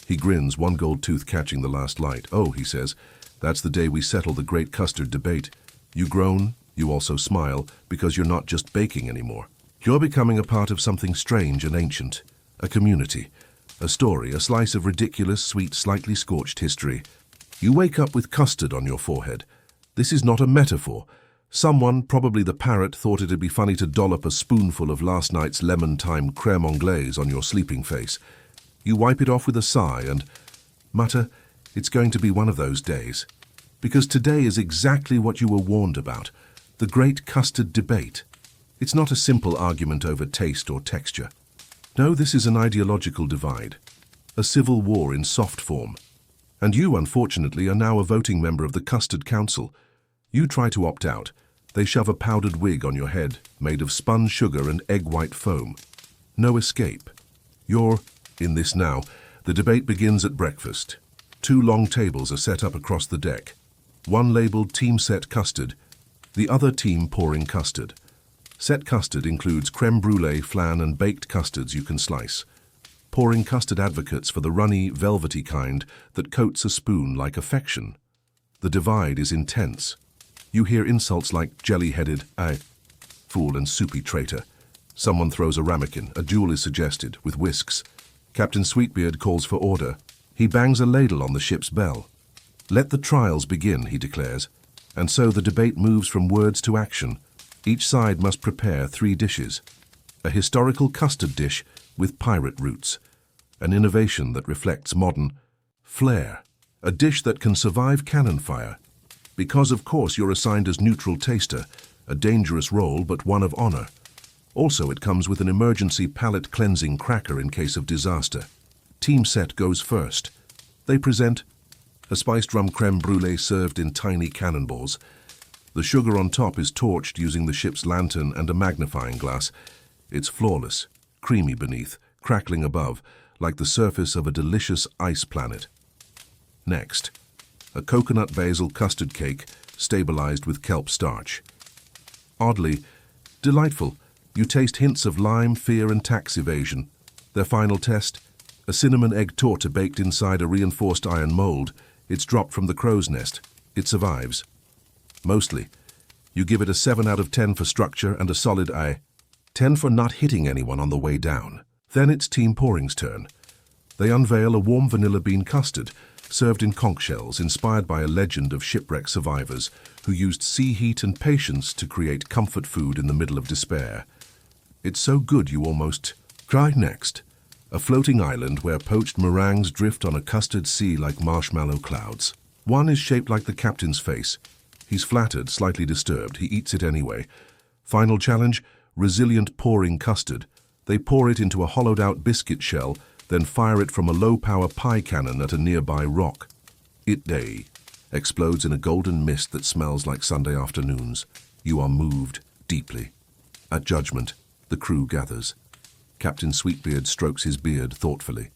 He grins, one gold tooth catching the last light. "Oh," he says, "that's the day we settle the great custard debate." You groan, you also smile, because you're not just baking anymore. You're becoming a part of something strange and ancient, a community, a story, a slice of ridiculous, sweet, slightly scorched history. You wake up with custard on your forehead. This is not a metaphor. Someone, probably the parrot, thought it'd be funny to dollop a spoonful of last night's lemon-thyme crème anglaise on your sleeping face. You wipe it off with a sigh and mutter, "It's going to be one of those days." Because today is exactly what you were warned about, the great custard debate. It's not a simple argument over taste or texture. No, this is an ideological divide, a civil war in soft form. And you, unfortunately, are now a voting member of the Custard Council. You try to opt out. They shove a powdered wig on your head, made of spun sugar and egg-white foam. No escape. You're in this now. The debate begins at breakfast. 2 long tables are set up across the deck. One labeled Team Set Custard, the other team pouring custard. Set custard includes creme brulee, flan and baked custards you can slice. Pouring custard advocates for the runny, velvety kind that coats a spoon like affection. The divide is intense. You hear insults like jelly-headed, fool and soupy traitor. Someone throws a ramekin, a duel is suggested, with whisks. Captain Sweetbeard calls for order. He bangs a ladle on the ship's bell. "Let the trials begin," he declares. And so the debate moves from words to action. Each side must prepare 3 dishes. A historical custard dish with pirate roots. An innovation that reflects modern flair. A dish that can survive cannon fire. Because, of course, you're assigned as neutral taster, a dangerous role but one of honor. Also, it comes with an emergency palate-cleansing cracker in case of disaster. Team Set goes first. They present a spiced rum creme brulee served in tiny cannonballs. The sugar on top is torched using the ship's lantern and a magnifying glass. It's flawless, creamy beneath, crackling above, like the surface of a delicious ice planet. Next, a coconut basil custard cake stabilized with kelp starch. Oddly delightful, you taste hints of lime, fear and tax evasion. Their final test, a cinnamon egg torta baked inside a reinforced iron mold. It's dropped from the crow's nest. It survives. Mostly. You give it a 7 out of 10 for structure and a solid 10 for not hitting anyone on the way down. Then it's Team Pouring's turn. They unveil a warm vanilla bean custard, served in conch shells, inspired by a legend of shipwreck survivors who used sea heat and patience to create comfort food in the middle of despair. It's so good you almost cry. Next, a floating island where poached meringues drift on a custard sea like marshmallow clouds. One is shaped like the captain's face. He's flattered, slightly disturbed. He eats it anyway. Final challenge, resilient pouring custard. They pour it into a hollowed-out biscuit shell, then fire it from a low-power pie cannon at a nearby rock. It explodes in a golden mist that smells like Sunday afternoons. You are moved deeply. At judgment, the crew gathers. Captain Sweetbeard strokes his beard thoughtfully.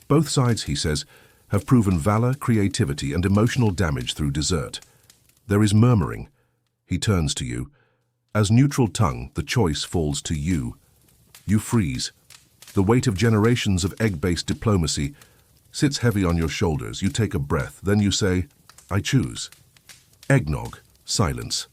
Both sides, he says, have proven valor, creativity, and emotional damage through dessert. There is murmuring. He turns to you. As neutral tongue, the choice falls to you. You freeze. The weight of generations of egg-based diplomacy sits heavy on your shoulders. You take a breath. Then you say, "I choose." Eggnog. Silence.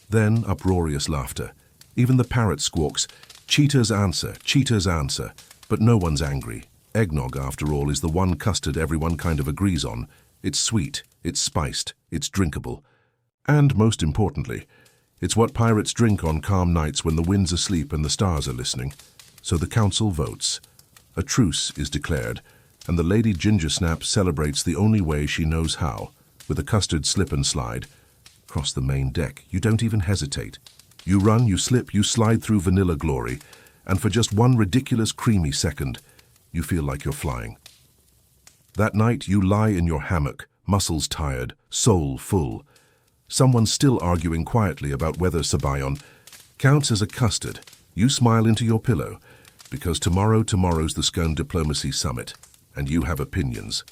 Then uproarious laughter. Even the parrot squawks, "Cheaters answer, cheaters answer." But no one's angry. Eggnog, after all, is the one custard everyone kind of agrees on. It's sweet, it's spiced, it's drinkable. And, most importantly, it's what pirates drink on calm nights when the wind's asleep and the stars are listening. So the council votes. A truce is declared, and the Lady Gingersnap celebrates the only way she knows how, with a custard slip and slide. Across the main deck, you don't even hesitate. You run, you slip, you slide through vanilla glory, and for just one ridiculous creamy second, you feel like you're flying. That night, you lie in your hammock, muscles tired, soul full. Someone's still arguing quietly about whether Sabayon counts as a custard. You smile into your pillow, because tomorrow's the Scone Diplomacy Summit. and you have opinions.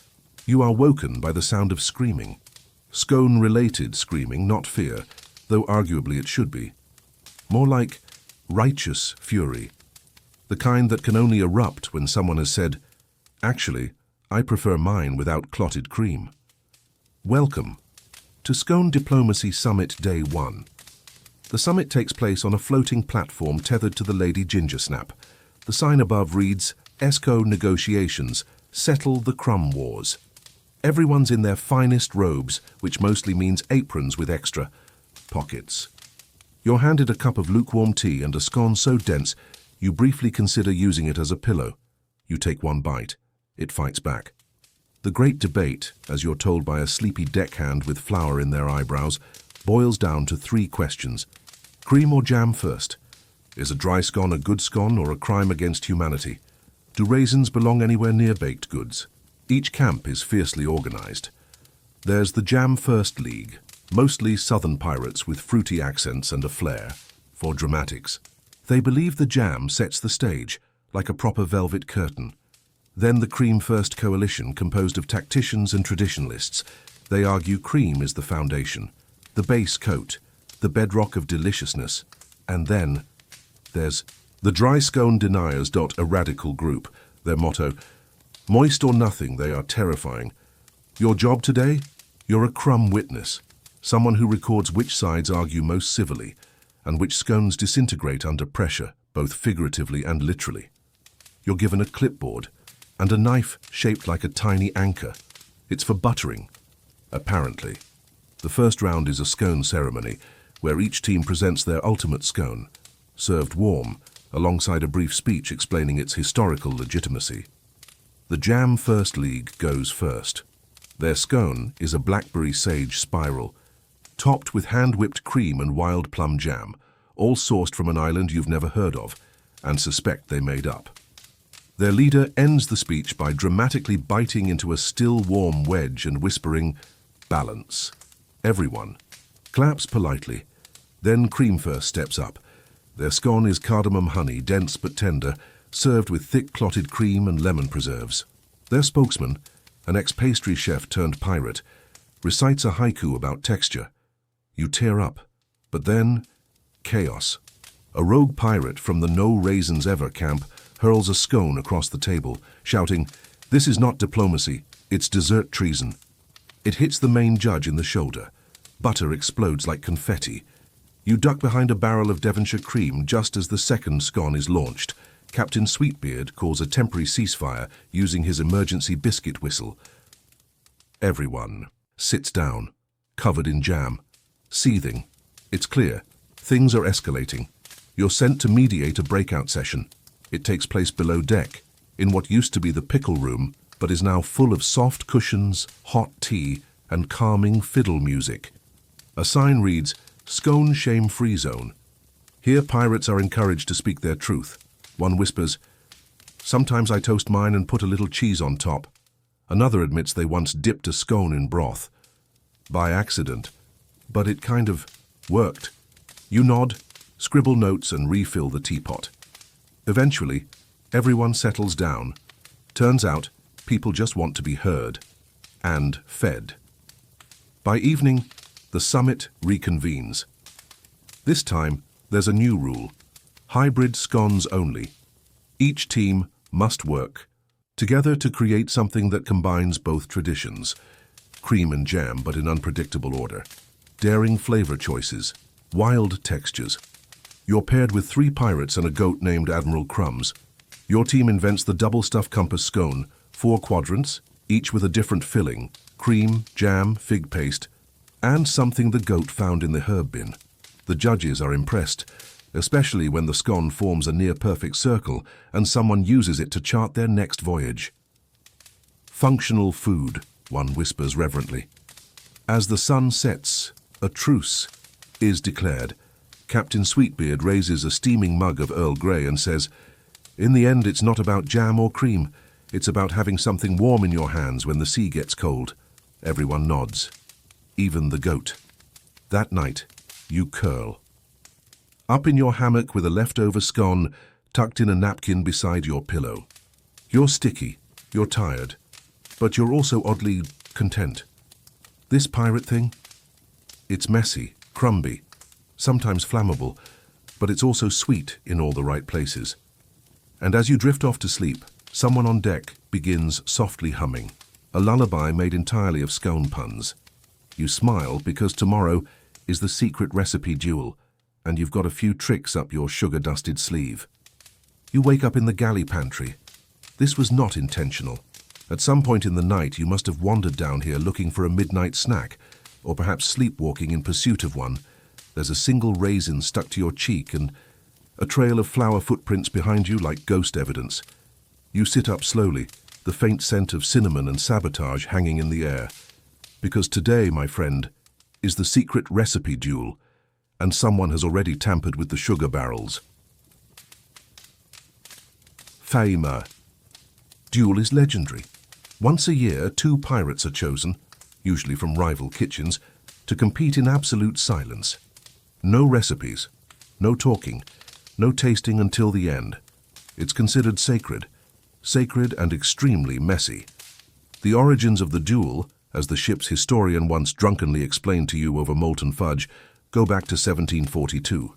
You are woken by the sound of screaming. Scone-related screaming, not fear, though arguably it should be. More like righteous fury. The kind that can only erupt when someone has said, "Actually, I prefer mine without clotted cream." Welcome to Scone Diplomacy Summit Day 1. The summit takes place on a floating platform tethered to the Lady Gingersnap. The sign above reads, "ESCO Negotiations, Settle the Crumb Wars." Everyone's in their finest robes, which mostly means aprons with extra pockets. You're handed a cup of lukewarm tea and a scone so dense you briefly consider using it as a pillow. You take one bite. It fights back. The great debate, as you're told by a sleepy deckhand with flour in their eyebrows, boils down to 3 questions. Cream or jam first? Is a dry scone a good scone or a crime against humanity? Do raisins belong anywhere near baked goods? Each camp is fiercely organized. There's the Jam First League, mostly southern pirates with fruity accents and a flair for dramatics. They believe the jam sets the stage, like a proper velvet curtain. Then the Cream First Coalition, composed of tacticians and traditionalists. They argue cream is the foundation, the base coat, the bedrock of deliciousness. And then there's the Dry Scone Deniers. A radical group. Their motto, moist or nothing, they are terrifying. Your job today? You're a crumb witness, someone who records which sides argue most civilly and which scones disintegrate under pressure, both figuratively and literally. You're given a clipboard and a knife shaped like a tiny anchor. It's for buttering, apparently. The first round is a scone ceremony, where each team presents their ultimate scone, served warm, alongside a brief speech explaining its historical legitimacy. The Jam First League goes first. Their scone is a blackberry sage spiral, topped with hand-whipped cream and wild plum jam, all sourced from an island you've never heard of, and suspect they made up. Their leader ends the speech by dramatically biting into a still warm wedge and whispering, "Balance." Everyone claps politely. Then Cream First steps up. Their scone is cardamom honey, dense but tender, served with thick clotted cream and lemon preserves. Their spokesman, an ex-pastry chef turned pirate, recites a haiku about texture. You tear up, but then chaos. A rogue pirate from the No Raisins Ever camp hurls a scone across the table, shouting, "This is not diplomacy, it's dessert treason." It hits the main judge in the shoulder. Butter explodes like confetti. You duck behind a barrel of Devonshire cream just as the second scone is launched. Captain Sweetbeard calls a temporary ceasefire using his emergency biscuit whistle. Everyone sits down, covered in jam, seething. It's clear, things are escalating. You're sent to mediate a breakout session. It takes place below deck, in what used to be the pickle room, but is now full of soft cushions, hot tea, and calming fiddle music. A sign reads, "Scone Shame-Free Zone." Here pirates are encouraged to speak their truth. One whispers, "Sometimes I toast mine and put a little cheese on top." Another admits they once dipped a scone in broth. By accident. But it kind of worked. You nod, scribble notes, and refill the teapot. Eventually, everyone settles down. Turns out, people just want to be heard and fed. By evening, the summit reconvenes. This time, there's a new rule. Hybrid scones only. Each team must work together to create something that combines both traditions. Cream and jam, but in unpredictable order. Daring flavor choices. Wild textures. You're paired with 3 pirates and a goat named Admiral Crumbs. Your team invents the double-stuffed compass scone, 4 quadrants, each with a different filling, cream, jam, fig paste, and something the goat found in the herb bin. The judges are impressed, especially when the scone forms a near-perfect circle and someone uses it to chart their next voyage. Functional food, one whispers reverently. As the sun sets, a truce is declared. Captain Sweetbeard raises a steaming mug of Earl Grey and says, "In the end, it's not about jam or cream. It's about having something warm in your hands when the sea gets cold." Everyone nods, even the goat. That night, you curl. Up in your hammock with a leftover scone tucked in a napkin beside your pillow. You're sticky, You're tired, but you're also oddly content. This pirate thing? It's messy, crumbly, sometimes flammable, but it's also sweet in all the right places. And as you drift off to sleep, someone on deck begins softly humming, a lullaby made entirely of scone puns. You smile because tomorrow is the secret recipe duel, and you've got a few tricks up your sugar-dusted sleeve. You wake up in the galley pantry. This was not intentional. At some point in the night, you must have wandered down here looking for a midnight snack, or perhaps sleepwalking in pursuit of one. There's a single raisin stuck to your cheek and a trail of flower footprints behind you like ghost evidence. You sit up slowly, the faint scent of cinnamon and sabotage hanging in the air. Because today, my friend, is the secret recipe duel, and someone has already tampered with the sugar barrels. Faima. Duel is legendary. Once a year, 2 pirates are chosen, usually from rival kitchens, to compete in absolute silence. No recipes, no talking, no tasting until the end. It's considered sacred and extremely messy. The origins of the duel, as the ship's historian once drunkenly explained to you over molten fudge, go back to 1742.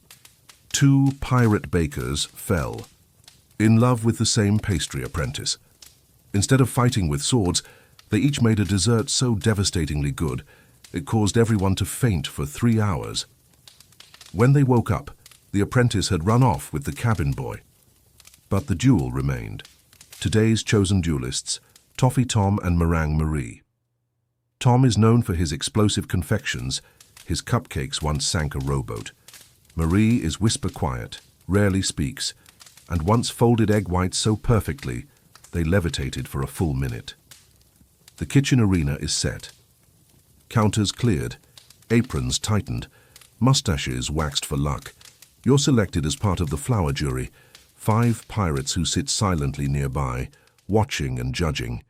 2 pirate bakers fell, in love with the same pastry apprentice. Instead of fighting with swords, they each made a dessert so devastatingly good, it caused everyone to faint for 3 hours. When they woke up, the apprentice had run off with the cabin boy. But the duel remained. Today's chosen duelists, Toffee Tom and Meringue Marie. Tom is known for his explosive confections. His cupcakes once sank a rowboat. Marie is whisper quiet, rarely speaks, and once folded egg whites so perfectly, they levitated for a full minute. The kitchen arena is set. Counters cleared, aprons tightened, mustaches waxed for luck. You're selected as part of the flower jury, 5 pirates who sit silently nearby, watching and judging.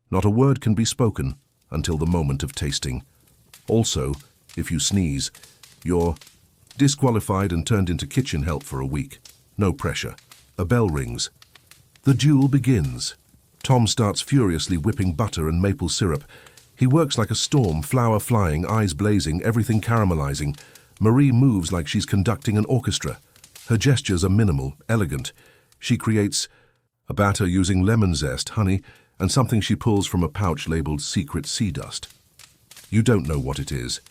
Not a word can be spoken until the moment of tasting. Also, if you sneeze, you're disqualified and turned into kitchen help for a week. No pressure. A bell rings. The duel begins. Tom starts furiously whipping butter and maple syrup. He works like a storm, flour flying, eyes blazing, everything caramelizing. Marie moves like she's conducting an orchestra. Her gestures are minimal, elegant. She creates a batter using lemon zest, honey, and something she pulls from a pouch labeled Secret Sea Dust. You don't know what it is.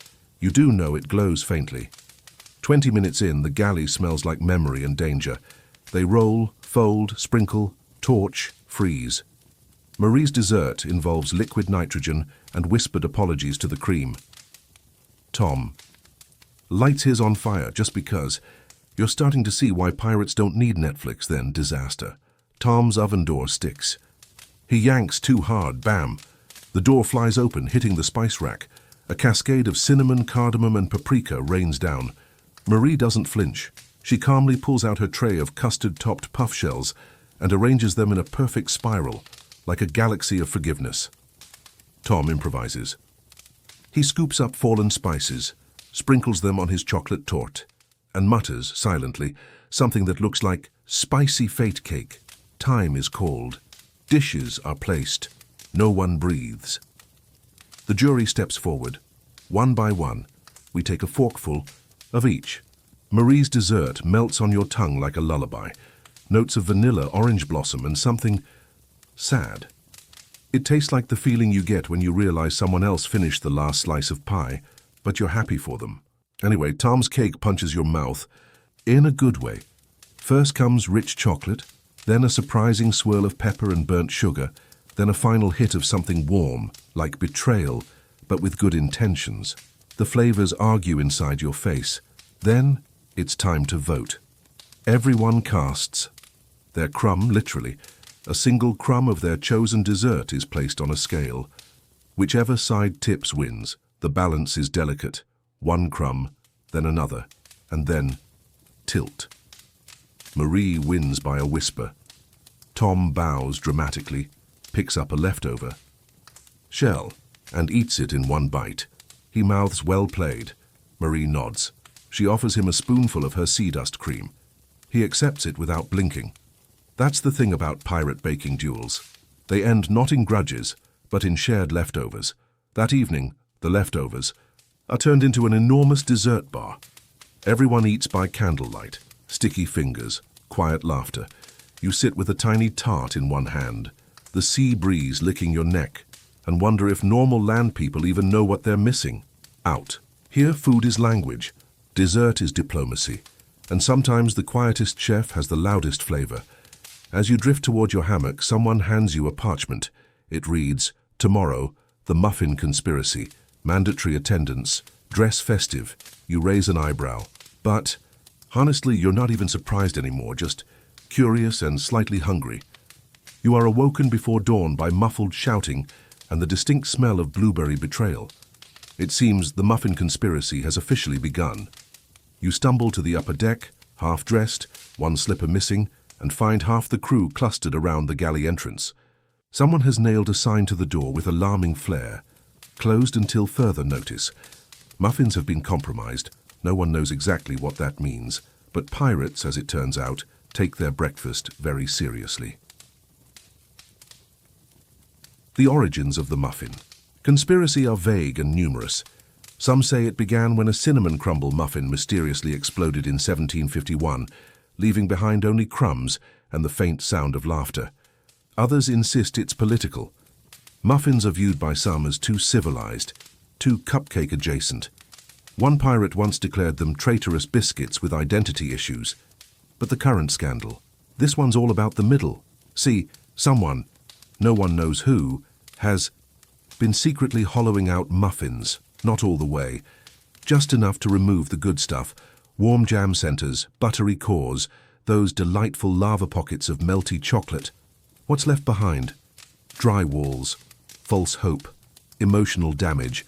You do know it glows faintly. 20 minutes in, the galley smells like memory and danger. They roll, fold, sprinkle, torch, freeze. Marie's dessert involves liquid nitrogen and whispered apologies to the cream. Tom lights his on fire just because. You're starting to see why pirates don't need Netflix, then disaster. Tom's oven door sticks. He yanks too hard, bam. The door flies open, hitting the spice rack. A cascade of cinnamon, cardamom, and paprika rains down. Marie doesn't flinch. She calmly pulls out her tray of custard-topped puff shells and arranges them in a perfect spiral, like a galaxy of forgiveness. Tom improvises. He scoops up fallen spices, sprinkles them on his chocolate torte, and mutters, silently, something that looks like spicy fate cake. Time is called. Dishes are placed. No one breathes. The jury steps forward. One by one, we take a forkful of each. Marie's dessert melts on your tongue like a lullaby. Notes of vanilla, orange blossom, and something sad. It tastes like the feeling you get when you realize someone else finished the last slice of pie, but you're happy for them. Anyway, Tom's cake punches your mouth in a good way. First comes rich chocolate, then a surprising swirl of pepper and burnt sugar, then a final hit of something warm, like betrayal, but with good intentions. The flavors argue inside your face. Then it's time to vote. Everyone casts their crumb, literally. A single crumb of their chosen dessert is placed on a scale. Whichever side tips wins. The balance is delicate. One crumb, then another, and then tilt. Marie wins by a whisper. Tom bows dramatically, picks up a leftover shell, and eats it in one bite. He mouths, "Well played." Marie nods. She offers him a spoonful of her sea dust cream. He accepts it without blinking. That's the thing about pirate baking duels. They end not in grudges, but in shared leftovers. That evening, the leftovers are turned into an enormous dessert bar. Everyone eats by candlelight, sticky fingers, quiet laughter. You sit with a tiny tart in one hand, the sea breeze licking your neck, and wonder if normal land people even know what they're missing. Out. Here, food is language, dessert is diplomacy, and sometimes the quietest chef has the loudest flavor. As you drift toward your hammock, someone hands you a parchment. It reads, "Tomorrow, the muffin conspiracy, mandatory attendance, dress festive." You raise an eyebrow. But, honestly, you're not even surprised anymore, just curious and slightly hungry. You are awoken before dawn by muffled shouting and the distinct smell of blueberry betrayal. It seems the muffin conspiracy has officially begun. You stumble to the upper deck, half-dressed, one slipper missing, and find half the crew clustered around the galley entrance. Someone has nailed a sign to the door with alarming flair. Closed until further notice. Muffins have been compromised. No one knows exactly what that means, but pirates, as it turns out, take their breakfast very seriously. The origins of the muffin. Conspiracy are vague and numerous. Some say it began when a cinnamon crumble muffin mysteriously exploded in 1751, leaving behind only crumbs and the faint sound of laughter. Others insist it's political. Muffins are viewed by some as too civilized, too cupcake adjacent. One pirate once declared them traitorous biscuits with identity issues. But the current scandal, this one's all about the middle. See, someone, no one knows who, has been secretly hollowing out muffins, not all the way, just enough to remove the good stuff, warm jam centers, buttery cores, those delightful lava pockets of melty chocolate. What's left behind? Dry walls, false hope, emotional damage.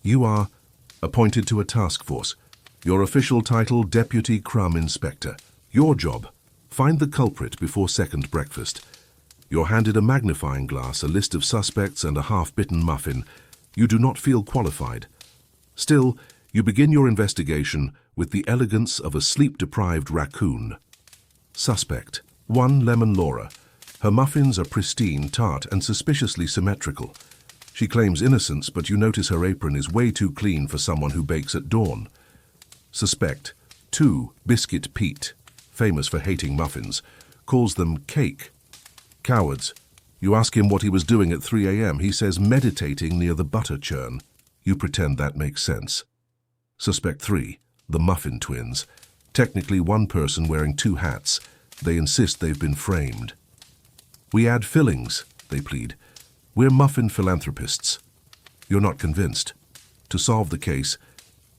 You are appointed to a task force. Your official title, Deputy Crumb Inspector. Your job, find the culprit before second breakfast. You're handed a magnifying glass, a list of suspects, and a half-bitten muffin. You do not feel qualified. Still, you begin your investigation with the elegance of a sleep-deprived raccoon. Suspect: 1 Lemon Laura. Her muffins are pristine, tart, and suspiciously symmetrical. She claims innocence, but you notice her apron is way too clean for someone who bakes at dawn. Suspect: 2 Biscuit Pete, famous for hating muffins, calls them cake. Cowards. You ask him what he was doing at 3 a.m. He says meditating near the butter churn. You pretend that makes sense. Suspect 3, the Muffin Twins. Technically one person wearing 2 hats. They insist they've been framed. We add fillings, they plead. We're muffin philanthropists. You're not convinced. To solve the case,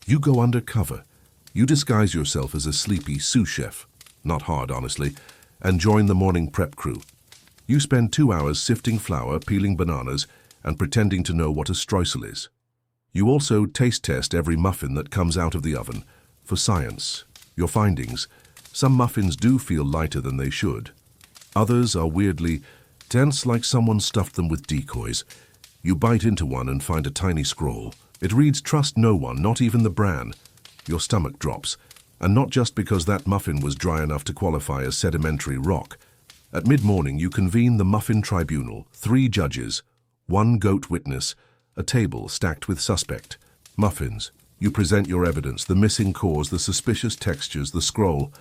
you go undercover. You disguise yourself as a sleepy sous chef, not hard honestly, and join the morning prep crew. You spend 2 hours sifting flour, peeling bananas, and pretending to know what a streusel is. You also taste test every muffin that comes out of the oven, for science. Your findings: some muffins do feel lighter than they should. Others are weirdly tense, like someone stuffed them with decoys. You bite into one and find a tiny scroll. It reads, "Trust no one, not even the bran." Your stomach drops, and not just because that muffin was dry enough to qualify as sedimentary rock. At mid-morning, you convene the muffin tribunal, 3 judges, 1 goat witness, a table stacked with suspect. Muffins. You present your evidence, the missing cores, the suspicious textures, the scroll.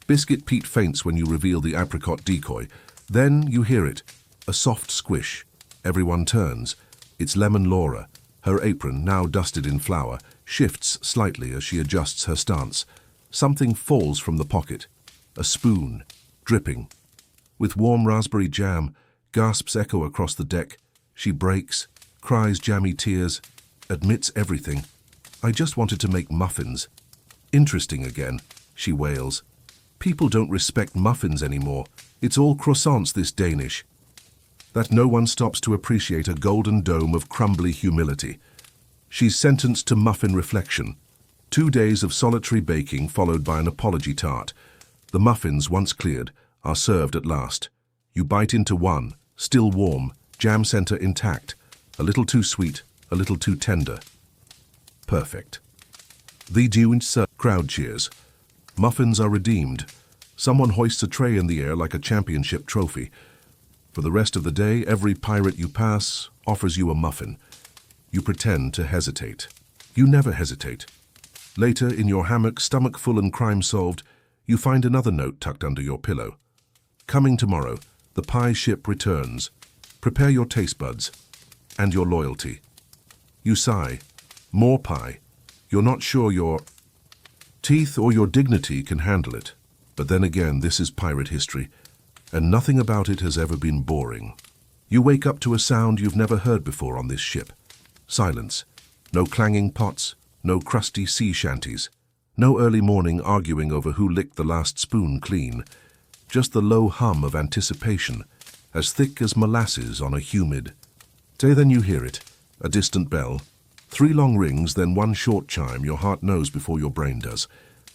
Biscuit Pete faints when you reveal the apricot decoy. Then you hear it, a soft squish. Everyone turns. It's Lemon Laura. Her apron, now dusted in flour, shifts slightly as she adjusts her stance. Something falls from the pocket. A spoon, dripping. With warm raspberry jam, gasps echo across the deck. She breaks, cries jammy tears, admits everything. "I just wanted to make muffins." "Interesting again," she wails. "People don't respect muffins anymore. It's all croissants, this Danish." That no one stops to appreciate a golden dome of crumbly humility. She's sentenced to muffin reflection. 2 days of solitary baking followed by an apology tart. The muffins, once cleared, are served at last. You bite into one, still warm, jam center intact, a little too sweet, a little too tender. Perfect. The crowd cheers. Muffins are redeemed. Someone hoists a tray in the air like a championship trophy. For the rest of the day, every pirate you pass offers you a muffin. You pretend to hesitate. You never hesitate. Later, in your hammock, stomach full and crime solved, you find another note tucked under your pillow. Coming tomorrow, the pie ship returns. Prepare your taste buds and your loyalty. You sigh. More pie. You're not sure your teeth or your dignity can handle it. But then again, this is pirate history, and nothing about it has ever been boring. You wake up to a sound you've never heard before on this ship. Silence. No clanging pots, no crusty sea shanties, no early morning arguing over who licked the last spoon clean. Just the low hum of anticipation, as thick as molasses on a humid day. Then you hear it, a distant bell. 3 long rings, then 1 short chime your heart knows before your brain does.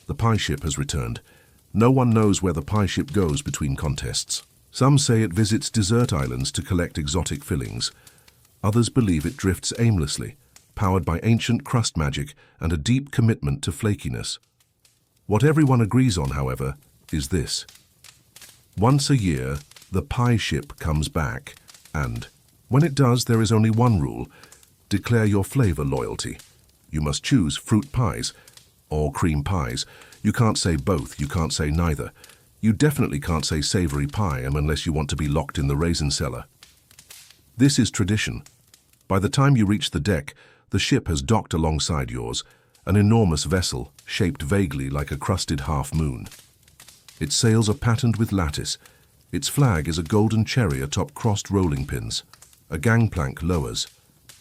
The pie ship has returned. No one knows where the pie ship goes between contests. Some say it visits desert islands to collect exotic fillings. Others believe it drifts aimlessly, powered by ancient crust magic and a deep commitment to flakiness. What everyone agrees on, however, is this. Once a year, the pie ship comes back, and when it does, there is only one rule. Declare your flavor loyalty. You must choose fruit pies or cream pies. You can't say both, you can't say neither. You definitely can't say savory pie unless you want to be locked in the raisin cellar. This is tradition. By the time you reach the deck, the ship has docked alongside yours, an enormous vessel shaped vaguely like a crusted half-moon. Its sails are patterned with lattice. Its flag is a golden cherry atop crossed rolling pins. A gangplank lowers.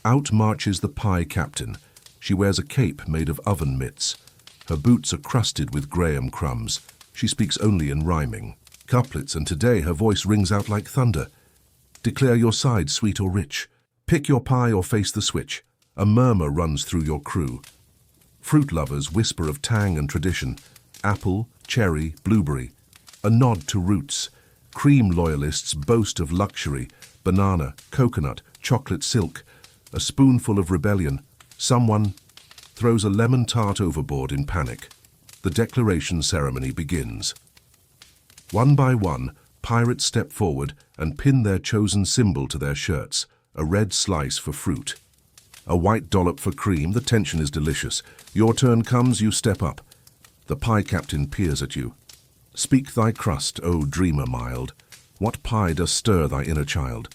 Out marches the pie captain. She wears a cape made of oven mitts. Her boots are crusted with graham crumbs. She speaks only in rhyming couplets, and today her voice rings out like thunder. Declare your side sweet or rich. Pick your pie or face the switch. A murmur runs through your crew. Fruit lovers whisper of tang and tradition. Apple, cherry, blueberry. A nod to roots. Cream loyalists boast of luxury. Banana, coconut, chocolate silk. A spoonful of rebellion. Someone throws a lemon tart overboard in panic. The declaration ceremony begins. One by one, pirates step forward and pin their chosen symbol to their shirts, a red slice for fruit. A white dollop for cream. The tension is delicious. Your turn comes, you step up. The pie captain peers at you. Speak thy crust, O dreamer mild. What pie does stir thy inner child?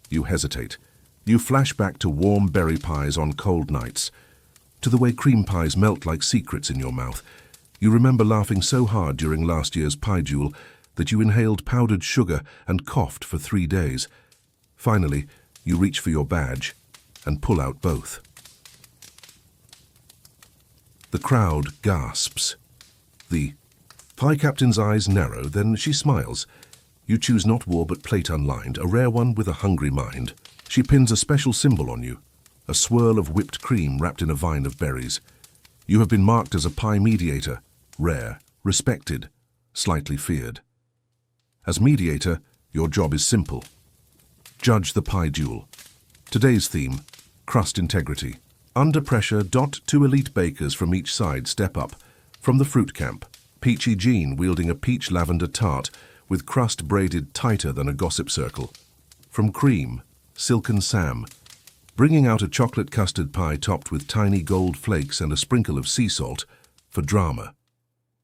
You hesitate. You flash back to warm berry pies on cold nights, to the way cream pies melt like secrets in your mouth. You remember laughing so hard during last year's pie duel that you inhaled powdered sugar and coughed for 3 days. Finally, you reach for your badge and pull out both. The crowd gasps. The pie captain's eyes narrow, then she smiles. You choose not war but plate unlined, a rare one with a hungry mind. She pins a special symbol on you, a swirl of whipped cream wrapped in a vine of berries. You have been marked as a pie mediator, rare, respected, slightly feared. As mediator, your job is simple. Judge the pie duel. Today's theme, crust integrity. Under pressure, 2 elite bakers from each side step up. From the fruit camp, Peachy Jean wielding a peach lavender tart with crust braided tighter than a gossip circle. From cream, Silken Sam, bringing out a chocolate custard pie topped with tiny gold flakes and a sprinkle of sea salt for drama.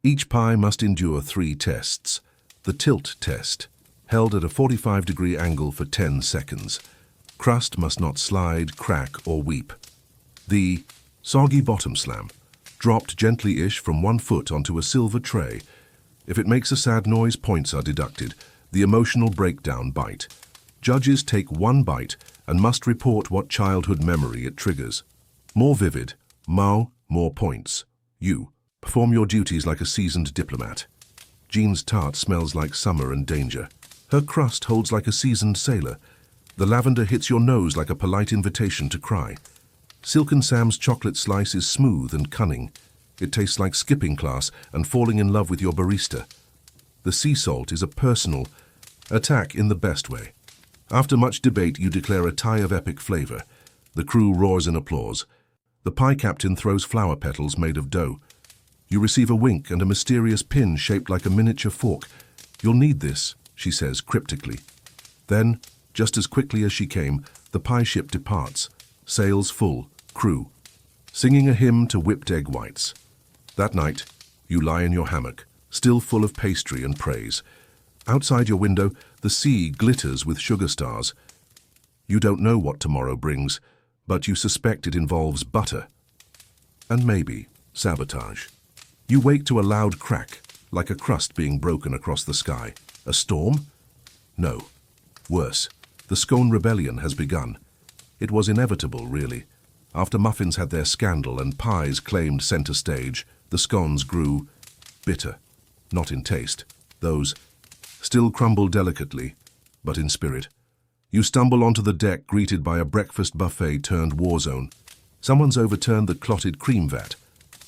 Each pie must endure 3 tests. The tilt test, held at a 45-degree angle for 10 seconds. Crust must not slide, crack, or weep. The soggy bottom slam, dropped gently-ish from 1 foot onto a silver tray. If it makes a sad noise, points are deducted. The emotional breakdown bite. Judges take 1 bite and must report what childhood memory it triggers. More vivid, more points. You perform your duties like a seasoned diplomat. Jean's tart smells like summer and danger. Her crust holds like a seasoned sailor. The lavender hits your nose like a polite invitation to cry. Silken Sam's chocolate slice is smooth and cunning. It tastes like skipping class and falling in love with your barista. The sea salt is a personal attack in the best way. After much debate, you declare a tie of epic flavor. The crew roars in applause. The pie captain throws flower petals made of dough. You receive a wink and a mysterious pin shaped like a miniature fork. You'll need this, she says cryptically. Then, just as quickly as she came, the pie ship departs, sails full, crew, singing a hymn to whipped egg whites. That night, you lie in your hammock, still full of pastry and praise. Outside your window, the sea glitters with sugar stars. You don't know what tomorrow brings, but you suspect it involves butter. And maybe sabotage. You wake to a loud crack, like a crust being broken across the sky. A storm? No. Worse, the scone rebellion has begun. It was inevitable, really. After muffins had their scandal and pies claimed center stage, the scones grew bitter. Not in taste. Those still crumble delicately, but in spirit. You stumble onto the deck greeted by a breakfast buffet turned war zone. Someone's overturned the clotted cream vat.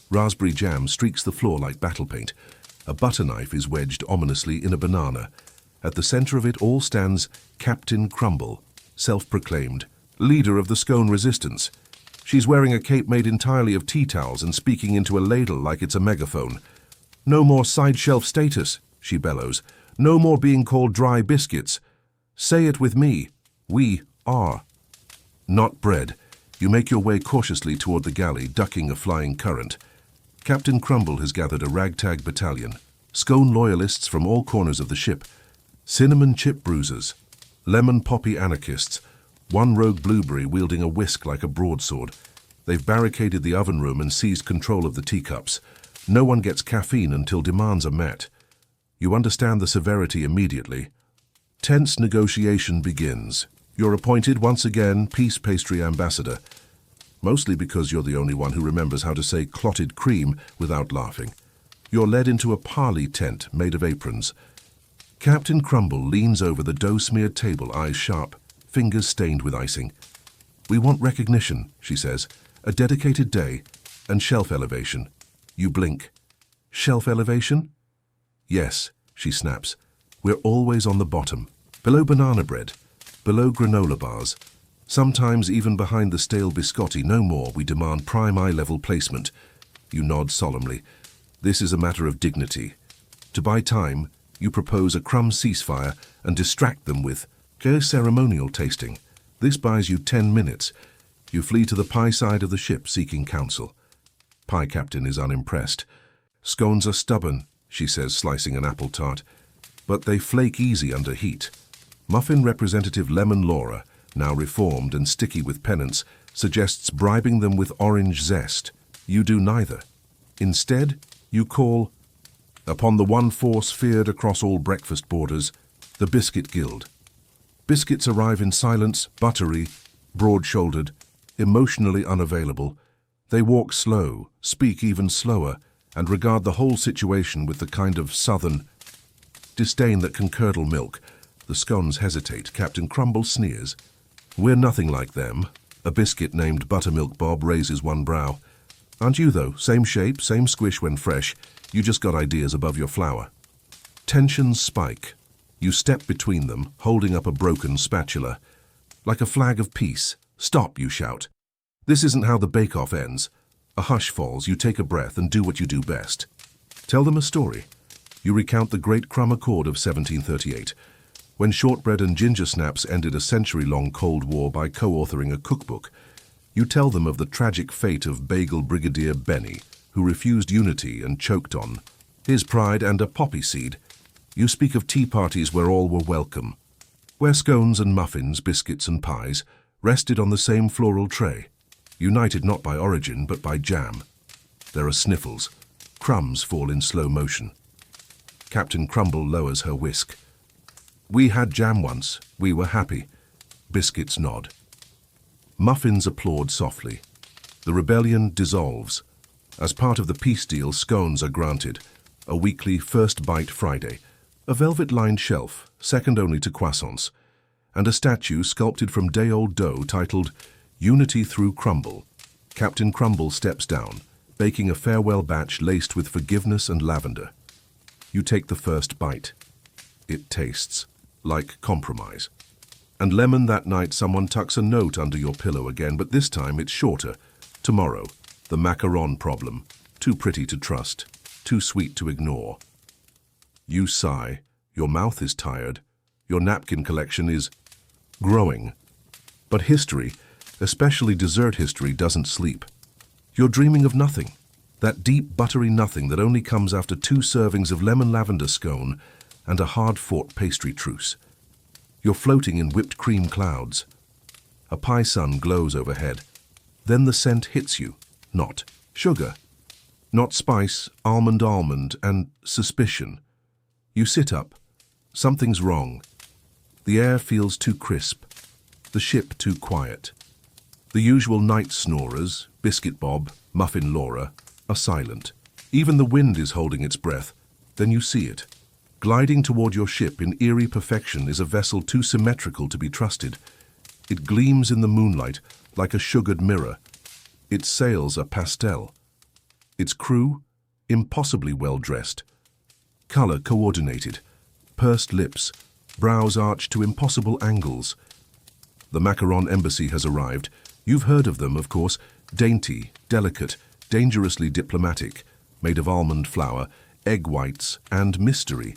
Raspberry jam streaks the floor like battle paint. A butter knife is wedged ominously in a banana. At the center of it all stands Captain Crumble, self-proclaimed, leader of the scone resistance. She's wearing a cape made entirely of tea towels and speaking into a ladle like it's a megaphone. No more side-shelf status, she bellows. No more being called dry biscuits. Say it with me. We are. Not bread. You make your way cautiously toward the galley, ducking a flying current. Captain Crumble has gathered a ragtag battalion, scone loyalists from all corners of the ship, cinnamon chip bruisers, lemon poppy anarchists, one rogue blueberry wielding a whisk like a broadsword. They've barricaded the oven room and seized control of the teacups. No one gets caffeine until demands are met. You understand the severity immediately. Tense negotiation begins. You're appointed once again peace pastry ambassador, mostly because you're the only one who remembers how to say clotted cream without laughing. You're led into a parley tent made of aprons. Captain Crumble leans over the dough-smeared table, eyes sharp, fingers stained with icing. We want recognition, she says, a dedicated day, and shelf elevation. You blink. Shelf elevation? Yes, she snaps. We're always on the bottom, below banana bread, below granola bars, sometimes even behind the stale biscotti. No more, we demand prime eye-level placement. You nod solemnly. This is a matter of dignity. To buy time, you propose a crumb ceasefire and distract them with ceremonial tasting. This buys you 10 minutes. You flee to the pie side of the ship seeking counsel. Pie captain is unimpressed. Scones are stubborn, she says, slicing an apple tart, but they flake easy under heat. Muffin representative Lemon Laura, now reformed and sticky with penance, suggests bribing them with orange zest. You do neither. Instead, you call upon the one force feared across all breakfast borders, the Biscuit Guild. Biscuits arrive in silence, buttery, broad-shouldered, emotionally unavailable. They walk slow, speak even slower, and regard the whole situation with the kind of southern disdain that can curdle milk. The scones hesitate. Captain Crumble sneers. We're nothing like them. A biscuit named Buttermilk Bob raises one brow. Aren't you, though? Same shape, same squish when fresh. You just got ideas above your flour. Tensions spike. You step between them, holding up a broken spatula. Like a flag of peace. Stop, you shout. This isn't how the bake-off ends. A hush falls, you take a breath and do what you do best. Tell them a story. You recount the Great Crumb Accord of 1738, when shortbread and ginger snaps ended a century-long Cold War by co-authoring a cookbook. You tell them of the tragic fate of Bagel Brigadier Benny, who refused unity and choked on his pride and a poppy seed. You speak of tea parties where all were welcome, where scones and muffins, biscuits and pies rested on the same floral tray, united not by origin but by jam. There are sniffles. Crumbs fall in slow motion. Captain Crumble lowers her whisk. We had jam once. We were happy. Biscuits nod. Muffins applaud softly. The rebellion dissolves. As part of the peace deal, scones are granted. A weekly First Bite Friday. A velvet-lined shelf, second only to croissants, and a statue sculpted from day-old dough titled Unity Through Crumble. Captain Crumble steps down, baking a farewell batch laced with forgiveness and lavender. You take the first bite. It tastes like compromise. And lemon, that night someone tucks a note under your pillow again, but this time it's shorter. Tomorrow, the macaron problem. Too pretty to trust, too sweet to ignore. You sigh. Your mouth is tired. Your napkin collection is growing. But history, especially dessert history, doesn't sleep. You're dreaming of nothing. That deep, buttery nothing that only comes after 2 servings of lemon lavender scone and a hard-fought pastry truce. You're floating in whipped cream clouds. A pie sun glows overhead. Then the scent hits you. Not sugar. Not spice, almond, and suspicion. You sit up. Something's wrong. The air feels too crisp. The ship too quiet. The usual night snorers, Biscuit Bob, Muffin Laura, are silent. Even the wind is holding its breath. Then you see it. Gliding toward your ship in eerie perfection is a vessel too symmetrical to be trusted. It gleams in the moonlight like a sugared mirror. Its sails are pastel. Its crew, impossibly well-dressed. Color coordinated. Pursed lips, brows arched to impossible angles. The Macaron embassy has arrived. You've heard of them, of course. Dainty, delicate, dangerously diplomatic, made of almond flour, egg whites, and mystery.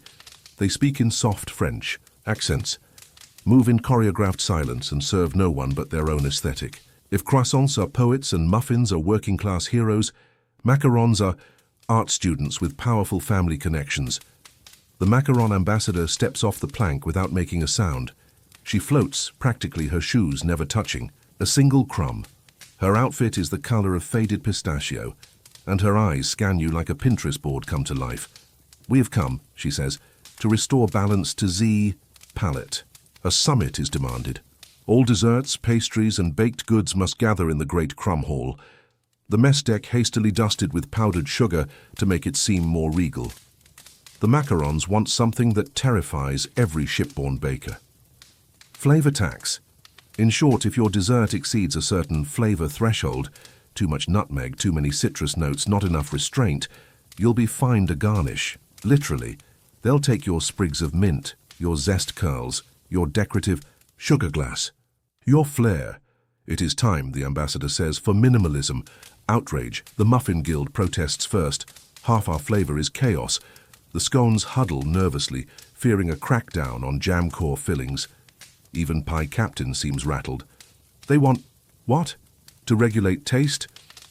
They speak in soft French accents, move in choreographed silence, and serve no one but their own aesthetic. If croissants are poets and muffins are working-class heroes, macarons are art students with powerful family connections. The macaron ambassador steps off the plank without making a sound. She floats, practically her shoes never touching, a single crumb. Her outfit is the color of faded pistachio, and her eyes scan you like a Pinterest board come to life. "We have come," she says, "to restore balance to Z palate." A summit is demanded. All desserts, pastries, and baked goods must gather in the great crumb hall. The mess deck hastily dusted with powdered sugar to make it seem more regal. The macarons want something that terrifies every shipborne baker. Flavor tax. In short, if your dessert exceeds a certain flavor threshold, too much nutmeg, too many citrus notes, not enough restraint, you'll be fined a garnish. Literally, they'll take your sprigs of mint, your zest curls, your decorative sugar glass, your flair. It is time, the ambassador says, for minimalism. Outrage. The Muffin Guild protests first. Half our flavor is chaos. The scones huddle nervously, fearing a crackdown on jam-core fillings. Even Pie Captain seems rattled. They want what? To regulate taste?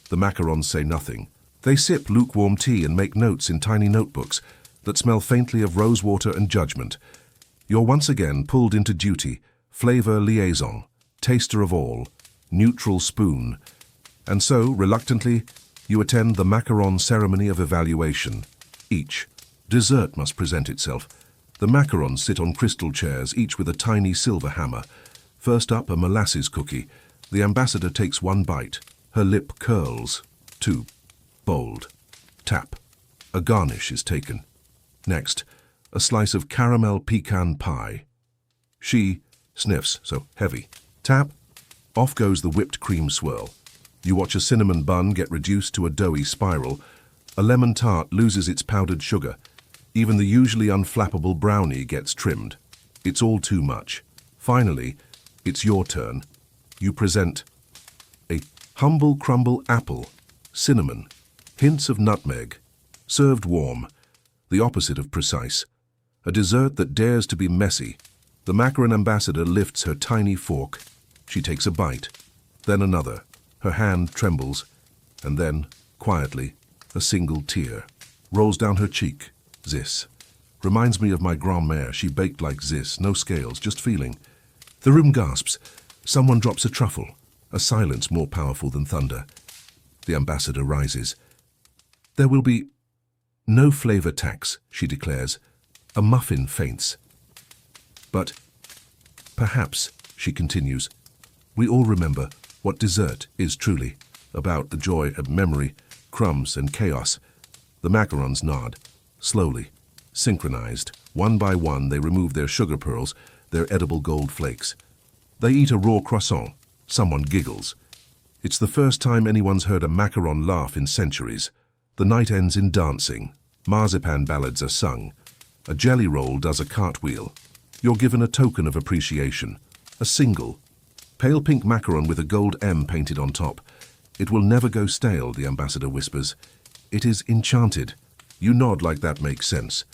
The macarons say nothing. They sip lukewarm tea and make notes in tiny notebooks that smell faintly of rosewater and judgment. You're once again pulled into duty, flavor liaison, taster of all, neutral spoon. And so, reluctantly, you attend the macaron ceremony of evaluation. Each dessert must present itself. The macarons sit on crystal chairs, each with a tiny silver hammer. First up, a molasses cookie. The ambassador takes one bite. Her lip curls. Too bold. Tap. A garnish is taken. Next, a slice of caramel pecan pie. She sniffs, so heavy. Tap. Off goes the whipped cream swirl. You watch a cinnamon bun get reduced to a doughy spiral. A lemon tart loses its powdered sugar. Even the usually unflappable brownie gets trimmed. It's all too much. Finally, it's your turn. You present a humble crumble apple, cinnamon, hints of nutmeg, served warm, the opposite of precise. A dessert that dares to be messy. The macaron ambassador lifts her tiny fork. She takes a bite, then another. Her hand trembles, and then, quietly, a single tear rolls down her cheek. Zis. Reminds me of my grand-mère. She baked like Zis, no scales, just feeling. The room gasps. Someone drops a truffle, a silence more powerful than thunder. The ambassador rises. There will be no flavor tax, she declares. A muffin faints. But perhaps, she continues, we all remember what dessert is truly, about the joy of memory, crumbs and chaos. The macarons nod, slowly, synchronized. One by one they remove their sugar pearls, their edible gold flakes. They eat a raw croissant. Someone giggles. It's the first time anyone's heard a macaron laugh in centuries. The night ends in dancing. Marzipan ballads are sung. A jelly roll does a cartwheel. You're given a token of appreciation. A single. Pale pink macaron with a gold M painted on top. It will never go stale, the ambassador whispers. It is enchanted. You nod like that makes sense.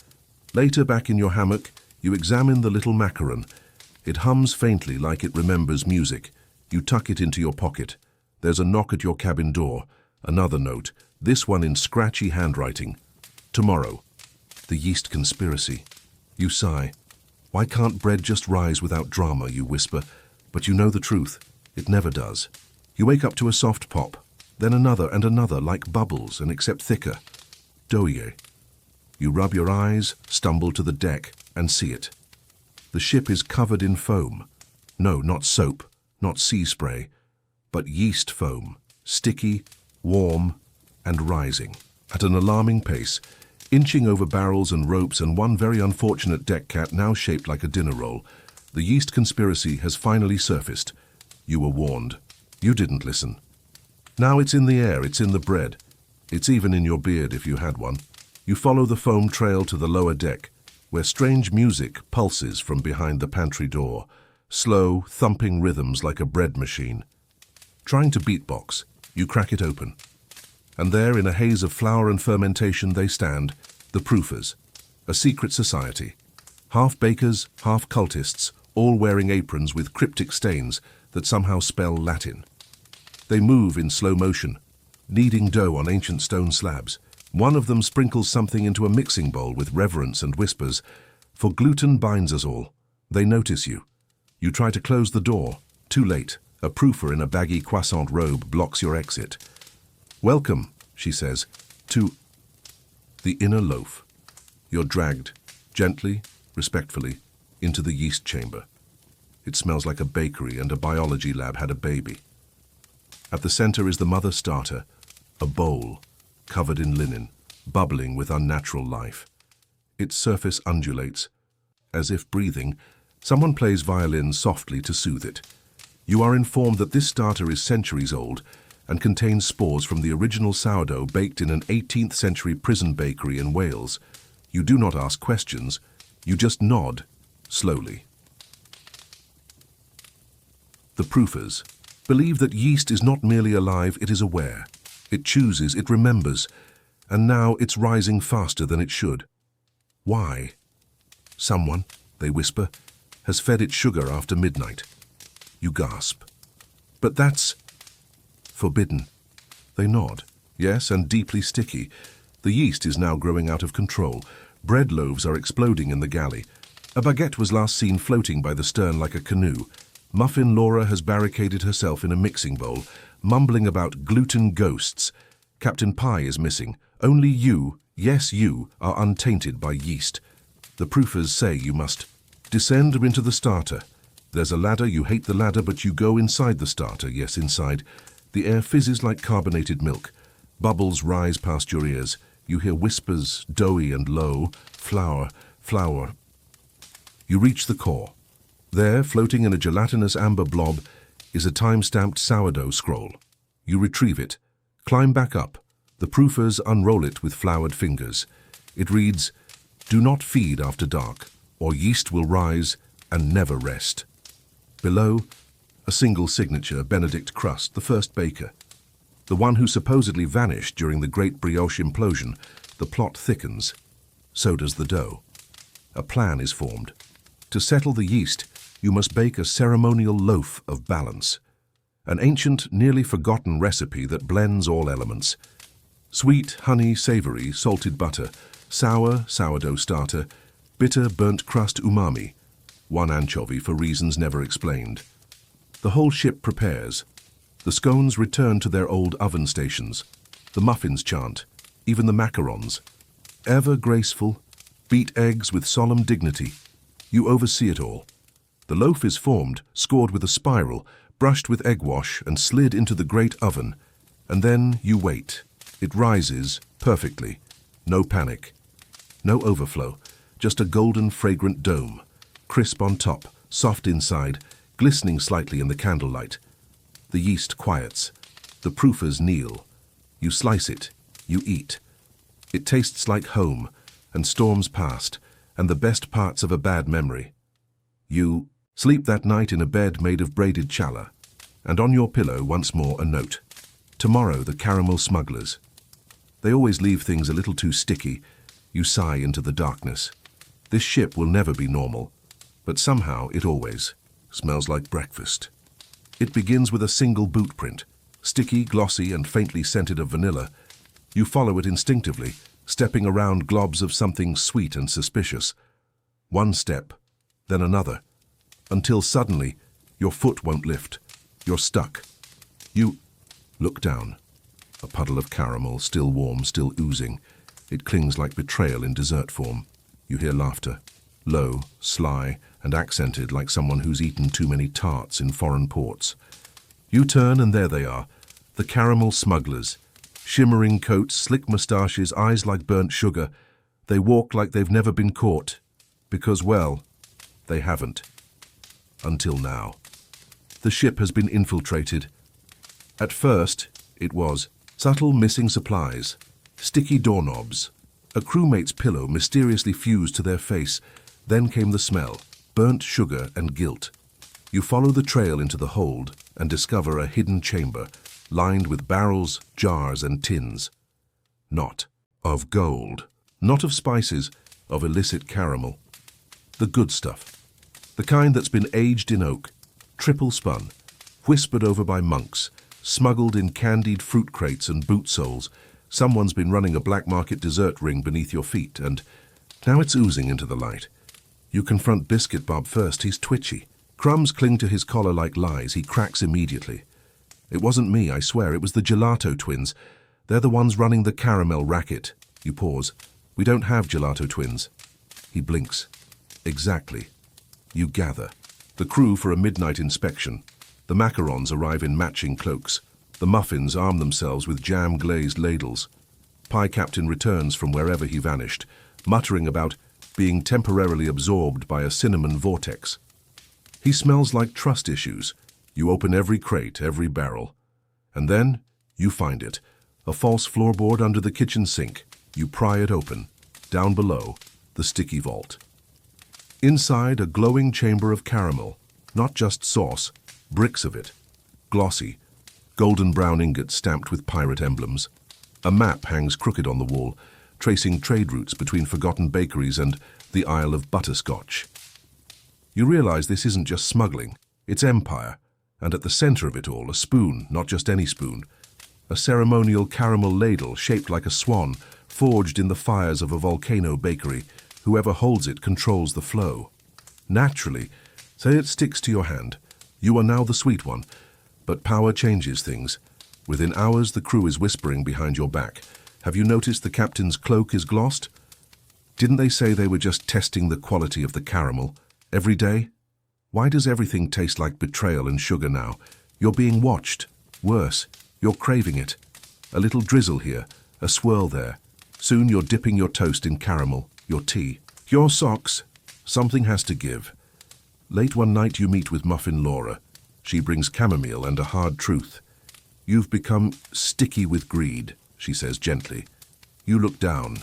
Later, back in your hammock, You examine the little macaron. It hums faintly like it remembers music. You tuck it into your pocket. There's a knock at your cabin door. Another note, this one in scratchy handwriting. Tomorrow. The yeast conspiracy. You sigh. Why can't bread just rise without drama, you whisper. But you know the truth. It never does. You wake up to a soft pop. Then another and another, like bubbles, and except thicker. Doye. You rub your eyes, stumble to the deck, and see it. The ship is covered in foam. No, not soap, not sea spray, but yeast foam, sticky, warm, and rising. At an alarming pace, inching over barrels and ropes and one very unfortunate deck cat now shaped like a dinner roll, the yeast conspiracy has finally surfaced. You were warned. You didn't listen. Now it's in the air, it's in the bread. It's even in your beard if you had one. You follow the foam trail to the lower deck, where strange music pulses from behind the pantry door, slow, thumping rhythms like a bread machine. Trying to beatbox, you crack it open. And there, in a haze of flour and fermentation, they stand, the proofers, a secret society. Half bakers, half cultists, all wearing aprons with cryptic stains that somehow spell Latin. They move in slow motion, kneading dough on ancient stone slabs. One of them sprinkles something into a mixing bowl with reverence and whispers, "For gluten binds us all." They notice you. You try to close the door. Too late. A proofer in a baggy croissant robe blocks your exit. "Welcome," she says, "to the inner loaf." You're dragged, gently, respectfully, into the yeast chamber. It smells like a bakery and a biology lab had a baby. At the center is the mother starter, a bowl, covered in linen, bubbling with unnatural life. Its surface undulates. As if breathing, someone plays violin softly to soothe it. You are informed that this starter is centuries old and contains spores from the original sourdough baked in an 18th century prison bakery in Wales. You do not ask questions, you just nod, slowly. The proofers believe that yeast is not merely alive, it is aware. It chooses, it remembers, and now it's rising faster than it should. Why? Someone, they whisper, has fed it sugar after midnight. You gasp. But that's forbidden. They nod. Yes, and deeply sticky. The yeast is now growing out of control. Bread loaves are exploding in the galley. A baguette was last seen floating by the stern like a canoe. Muffin Laura has barricaded herself in a mixing bowl, mumbling about gluten ghosts. Captain Pie is missing. Only you, yes you, are untainted by yeast. The proofers say you must descend into the starter. There's a ladder, you hate the ladder, but you go inside the starter, yes, inside. The air fizzes like carbonated milk. Bubbles rise past your ears. You hear whispers, doughy and low, flour, flour. You reach the core. There, floating in a gelatinous amber blob, is a time-stamped sourdough scroll. You retrieve it, climb back up. The proofers unroll it with floured fingers. It reads, "Do not feed after dark, or yeast will rise and never rest." Below, a single signature, Benedict Crust, the first baker. The one who supposedly vanished during the Great Brioche implosion. The plot thickens. So does the dough. A plan is formed. To settle the yeast, you must bake a ceremonial loaf of balance. An ancient, nearly forgotten recipe that blends all elements. Sweet, honey, savory, salted butter, sour, sourdough starter, bitter, burnt crust umami, one anchovy for reasons never explained. The whole ship prepares. The scones return to their old oven stations. The muffins chant, even the macarons. Ever graceful, beat eggs with solemn dignity. You oversee it all. The loaf is formed, scored with a spiral, brushed with egg wash and slid into the great oven. And then you wait. It rises perfectly. No panic. No overflow. Just a golden, fragrant dome. Crisp on top, soft inside, glistening slightly in the candlelight. The yeast quiets. The proofers kneel. You slice it. You eat. It tastes like home, and storms past, and the best parts of a bad memory. You sleep that night in a bed made of braided challah, and on your pillow once more a note. Tomorrow the caramel smugglers. They always leave things a little too sticky. You sigh into the darkness. This ship will never be normal, but somehow it always smells like breakfast. It begins with a single boot print, sticky, glossy, and faintly scented of vanilla. You follow it instinctively, stepping around globs of something sweet and suspicious. One step, then another, until suddenly your foot won't lift. You're stuck. You look down. A puddle of caramel, still warm, still oozing. It clings like betrayal in dessert form. You hear laughter, low, sly, and accented like someone who's eaten too many tarts in foreign ports. You turn and there they are, the caramel smugglers. Shimmering coats, slick moustaches, eyes like burnt sugar. They walk like they've never been caught. Because, well, they haven't. Until now. The ship has been infiltrated. At first, it was subtle missing supplies, sticky doorknobs, a crewmate's pillow mysteriously fused to their face. Then came the smell, burnt sugar and guilt. You follow the trail into the hold and discover a hidden chamber, lined with barrels, jars, and tins. Not of gold, not of spices, of illicit caramel. The good stuff. The kind that's been aged in oak, triple spun, whispered over by monks, smuggled in candied fruit crates and boot soles. Someone's been running a black market dessert ring beneath your feet, and now it's oozing into the light. You confront Biscuit Bob first. He's twitchy. Crumbs cling to his collar like lies. He cracks immediately. It wasn't me, I swear. It was the Gelato twins. They're the ones running the caramel racket. You pause. We don't have Gelato twins. He blinks. Exactly. You gather. The crew for a midnight inspection. The macarons arrive in matching cloaks. The muffins arm themselves with jam-glazed ladles. Pie Captain returns from wherever he vanished, muttering about being temporarily absorbed by a cinnamon vortex. He smells like trust issues. You open every crate, every barrel. And then you find it. A false floorboard under the kitchen sink. You pry it open. Down below, the sticky vault. Inside, a glowing chamber of caramel. Not just sauce, bricks of it. Glossy. Golden brown ingots stamped with pirate emblems. A map hangs crooked on the wall, tracing trade routes between forgotten bakeries and the Isle of Butterscotch. You realize this isn't just smuggling, it's empire, and at the center of it all, a spoon, not just any spoon. A ceremonial caramel ladle shaped like a swan, forged in the fires of a volcano bakery. Whoever holds it controls the flow. Naturally, say it sticks to your hand. You are now the sweet one. But power changes things. Within hours, the crew is whispering behind your back. Have you noticed the captain's cloak is glossed? Didn't they say they were just testing the quality of the caramel? Every day? Why does everything taste like betrayal and sugar now? You're being watched. Worse, you're craving it. A little drizzle here, a swirl there. Soon you're dipping your toast in caramel, your tea, your socks. Something has to give. Late one night you meet with Muffin Laura. She brings chamomile and a hard truth. You've become sticky with greed, she says gently. You look down.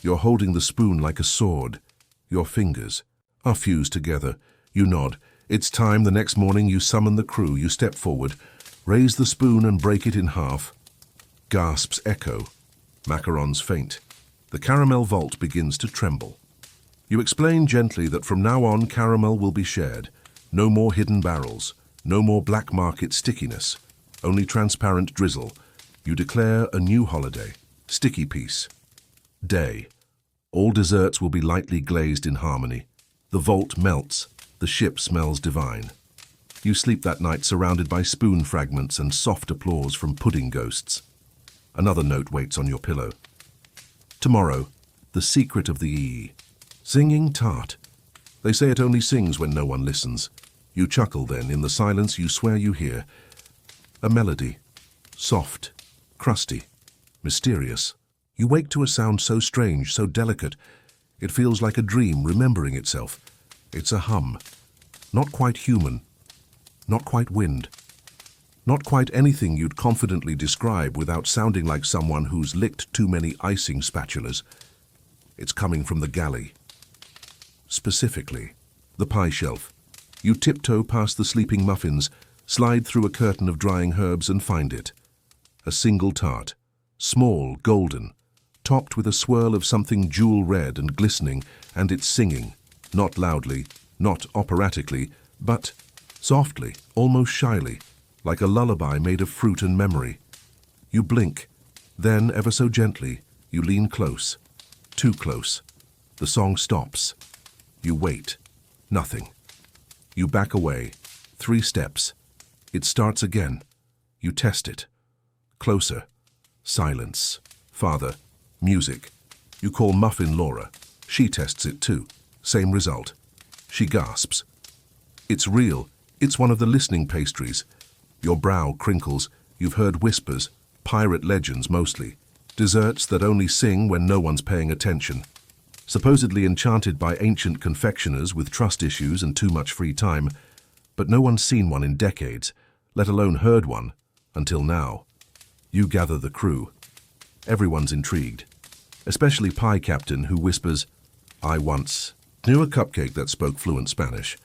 You're holding the spoon like a sword. Your fingers are fused together. You nod. It's time. The next morning you summon the crew. You step forward, raise the spoon and break it in half. Gasps echo. Macarons faint. The caramel vault begins to tremble. You explain gently that from now on caramel will be shared. No more hidden barrels. No more black market stickiness. Only transparent drizzle. You declare a new holiday. Sticky peace. Day. All desserts will be lightly glazed in harmony. The vault melts. The ship smells divine. You sleep that night surrounded by spoon fragments and soft applause from pudding ghosts. Another note waits on your pillow. Tomorrow, the secret of the EE. Singing tart. They say it only sings when no one listens. You chuckle then, in the silence you swear you hear. A melody. Soft, crusty, mysterious. You wake to a sound so strange, so delicate. It feels like a dream remembering itself. It's a hum. Not quite human. Not quite wind. Not quite anything you'd confidently describe without sounding like someone who's licked too many icing spatulas. It's coming from the galley. Specifically, the pie shelf. You tiptoe past the sleeping muffins, slide through a curtain of drying herbs and find it. A single tart. Small, golden. topped with a swirl of something jewel-red and glistening, and it's singing, not loudly, not operatically, but softly, almost shyly, like a lullaby made of fruit and memory. You blink, then, ever so gently, you lean close, too close. The song stops. You wait. Nothing. You back away. 3 steps. It starts again. You test it. Closer. Silence. Farther. Music. You call Muffin Laura. She tests it too. Same result. She gasps. It's real. It's one of the listening pastries. Your brow crinkles. You've heard whispers, pirate legends mostly, desserts that only sing when no one's paying attention. Supposedly enchanted by ancient confectioners with trust issues and too much free time, but no one's seen one in decades, let alone heard one, until now. You gather the crew. Everyone's intrigued, especially Pie Captain, who whispers, "I once knew a cupcake that spoke fluent Spanish."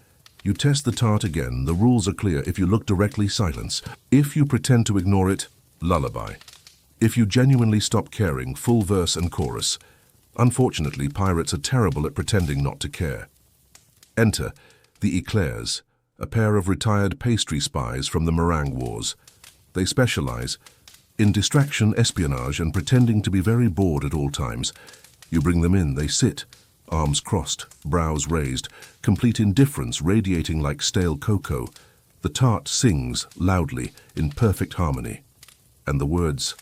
You test the tart again. The rules are clear. If you look directly, silence. If you pretend to ignore it, lullaby. If you genuinely stop caring, full verse and chorus. Unfortunately, pirates are terrible at pretending not to care. Enter the Eclairs, a pair of retired pastry spies from the Meringue Wars. They specialize in distraction, espionage, and pretending to be very bored at all times. You bring them in, they sit, arms crossed, brows raised, complete indifference radiating like stale cocoa. The tart sings loudly, in perfect harmony. And the words,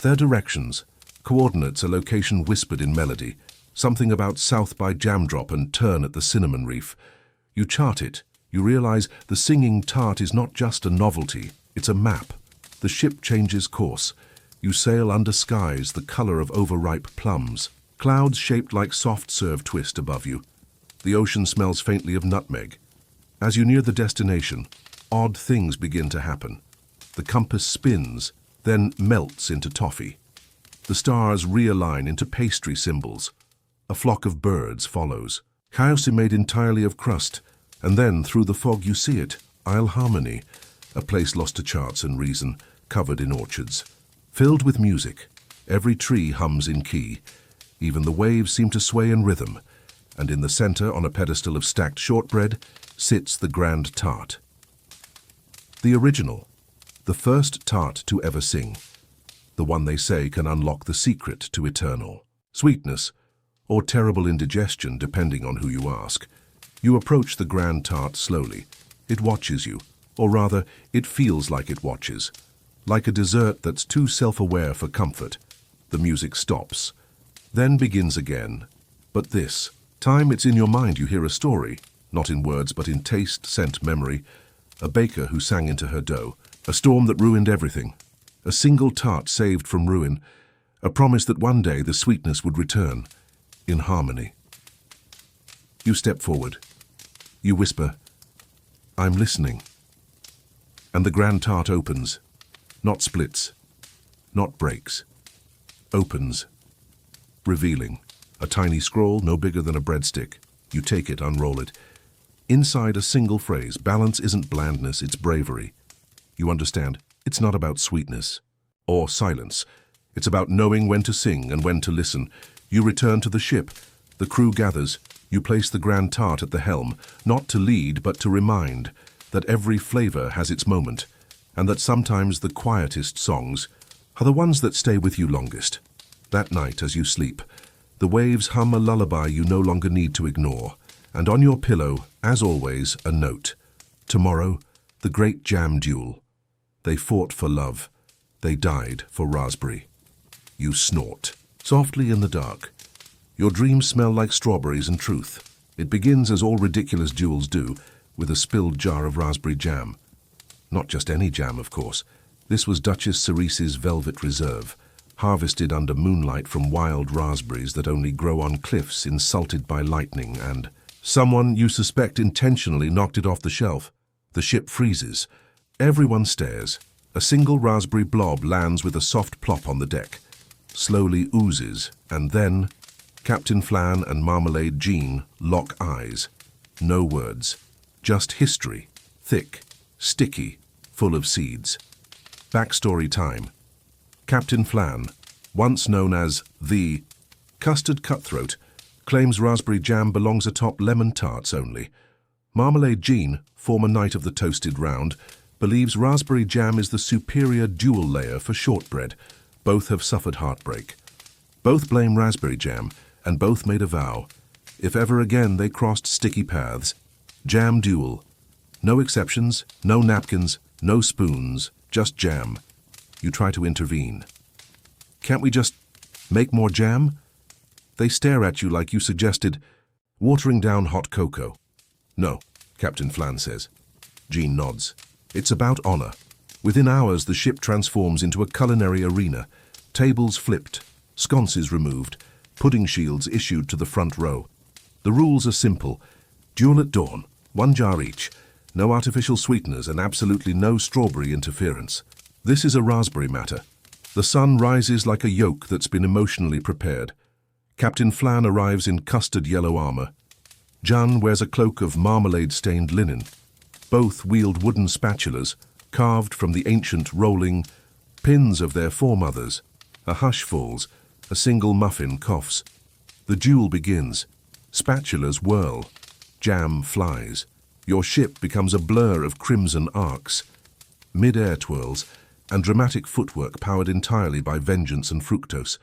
their directions, coordinates, a location whispered in melody, something about South by Jamdrop and turn at the Cinnamon Reef. You chart it. You realize the singing tart is not just a novelty, it's a map. The ship changes course. You sail under skies the color of overripe plums. Clouds shaped like soft-serve twist above you. The ocean smells faintly of nutmeg. As you near the destination, odd things begin to happen. The compass spins, then melts into toffee. The stars realign into pastry symbols. A flock of birds follows. Chaos is made entirely of crust, and then, through the fog, you see it, Isle Harmony, a place lost to charts and reason, covered in orchards. Filled with music, every tree hums in key. Even the waves seem to sway in rhythm, and in the center, on a pedestal of stacked shortbread, sits the grand tart. The original, the first tart to ever sing, the one they say can unlock the secret to eternal sweetness, or terrible indigestion depending on who you ask. You approach the grand tart slowly. It watches you, or rather, it feels like it watches. Like a dessert that's too self-aware for comfort. The music stops, then begins again. But this time it's in your mind. You hear a story, not in words but in taste, scent, memory. A baker who sang into her dough, a storm that ruined everything, a single tart saved from ruin, a promise that one day the sweetness would return, in harmony. You step forward. You whisper, "I'm listening." And the grand tart opens, not splits, not breaks, opens, revealing a tiny scroll no bigger than a breadstick. You take it, unroll it. Inside a single phrase, balance isn't blandness, it's bravery. You understand, it's not about sweetness or silence. It's about knowing when to sing and when to listen. You return to the ship. The crew gathers. You place the grand tart at the helm, not to lead but to remind that every flavor has its moment, and that sometimes the quietest songs are the ones that stay with you longest. That night as you sleep, the waves hum a lullaby you no longer need to ignore, and on your pillow, as always, a note. Tomorrow, the great jam duel. They fought for love. They died for raspberry. You snort, softly in the dark. Your dreams smell like strawberries and truth. It begins as all ridiculous duels do, with a spilled jar of raspberry jam. Not just any jam, of course. This was Duchess Cerise's Velvet Reserve, harvested under moonlight from wild raspberries that only grow on cliffs insulted by lightning, and someone you suspect intentionally knocked it off the shelf. The ship freezes. Everyone stares. A single raspberry blob lands with a soft plop on the deck, slowly oozes, and then Captain Flan and Marmalade Jean lock eyes. No words, just history, thick, sticky, full of seeds. Backstory time. Captain Flan, once known as the Custard Cutthroat, claims raspberry jam belongs atop lemon tarts only. Marmalade Jean, former knight of the toasted round, believes raspberry jam is the superior dual layer for shortbread. Both have suffered heartbreak. Both blame raspberry jam, and both made a vow. If ever again they crossed sticky paths, jam duel. No exceptions, no napkins, no spoons, just jam. You try to intervene. Can't we just make more jam? They stare at you like you suggested watering down hot cocoa. No, Captain Flan says. Jean nods. It's about honor. Within hours, the ship transforms into a culinary arena. Tables flipped, sconces removed, pudding shields issued to the front row. The rules are simple. Duel at dawn, 1 jar each. No artificial sweeteners and absolutely no strawberry interference. This is a raspberry matter. The sun rises like a yolk that's been emotionally prepared. Captain Flan arrives in custard yellow armor. Jan wears a cloak of marmalade-stained linen. Both wield wooden spatulas, carved from the ancient rolling pins of their foremothers. A hush falls. A single muffin coughs. The duel begins. Spatulas whirl. Jam flies. Your ship becomes a blur of crimson arcs. Mid-air twirls, and dramatic footwork powered entirely by vengeance and fructose.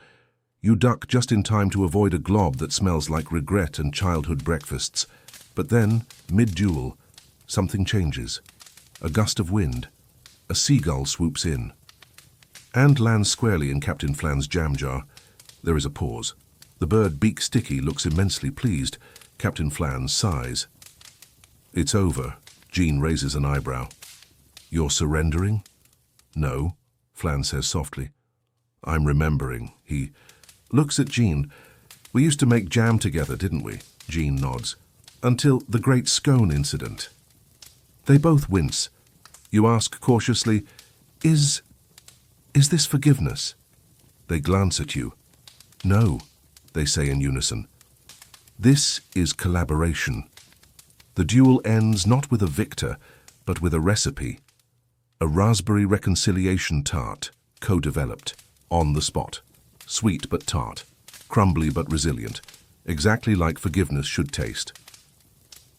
You duck just in time to avoid a glob that smells like regret and childhood breakfasts. But then, mid-duel, something changes. A gust of wind. A seagull swoops in and lands squarely in Captain Flan's jam jar. There is a pause. The bird, beak sticky, looks immensely pleased. Captain Flan sighs. It's over. Jean raises an eyebrow. You're surrendering? No, Flan says softly. I'm remembering. He looks at Jean. We used to make jam together, didn't we? Jean nods. Until the Great Scone incident. They both wince. You ask cautiously, Is this forgiveness? They glance at you. No, they say in unison. This is collaboration. The duel ends not with a victor, but with a recipe. A raspberry reconciliation tart, co-developed, on the spot. Sweet but tart, crumbly but resilient, exactly like forgiveness should taste.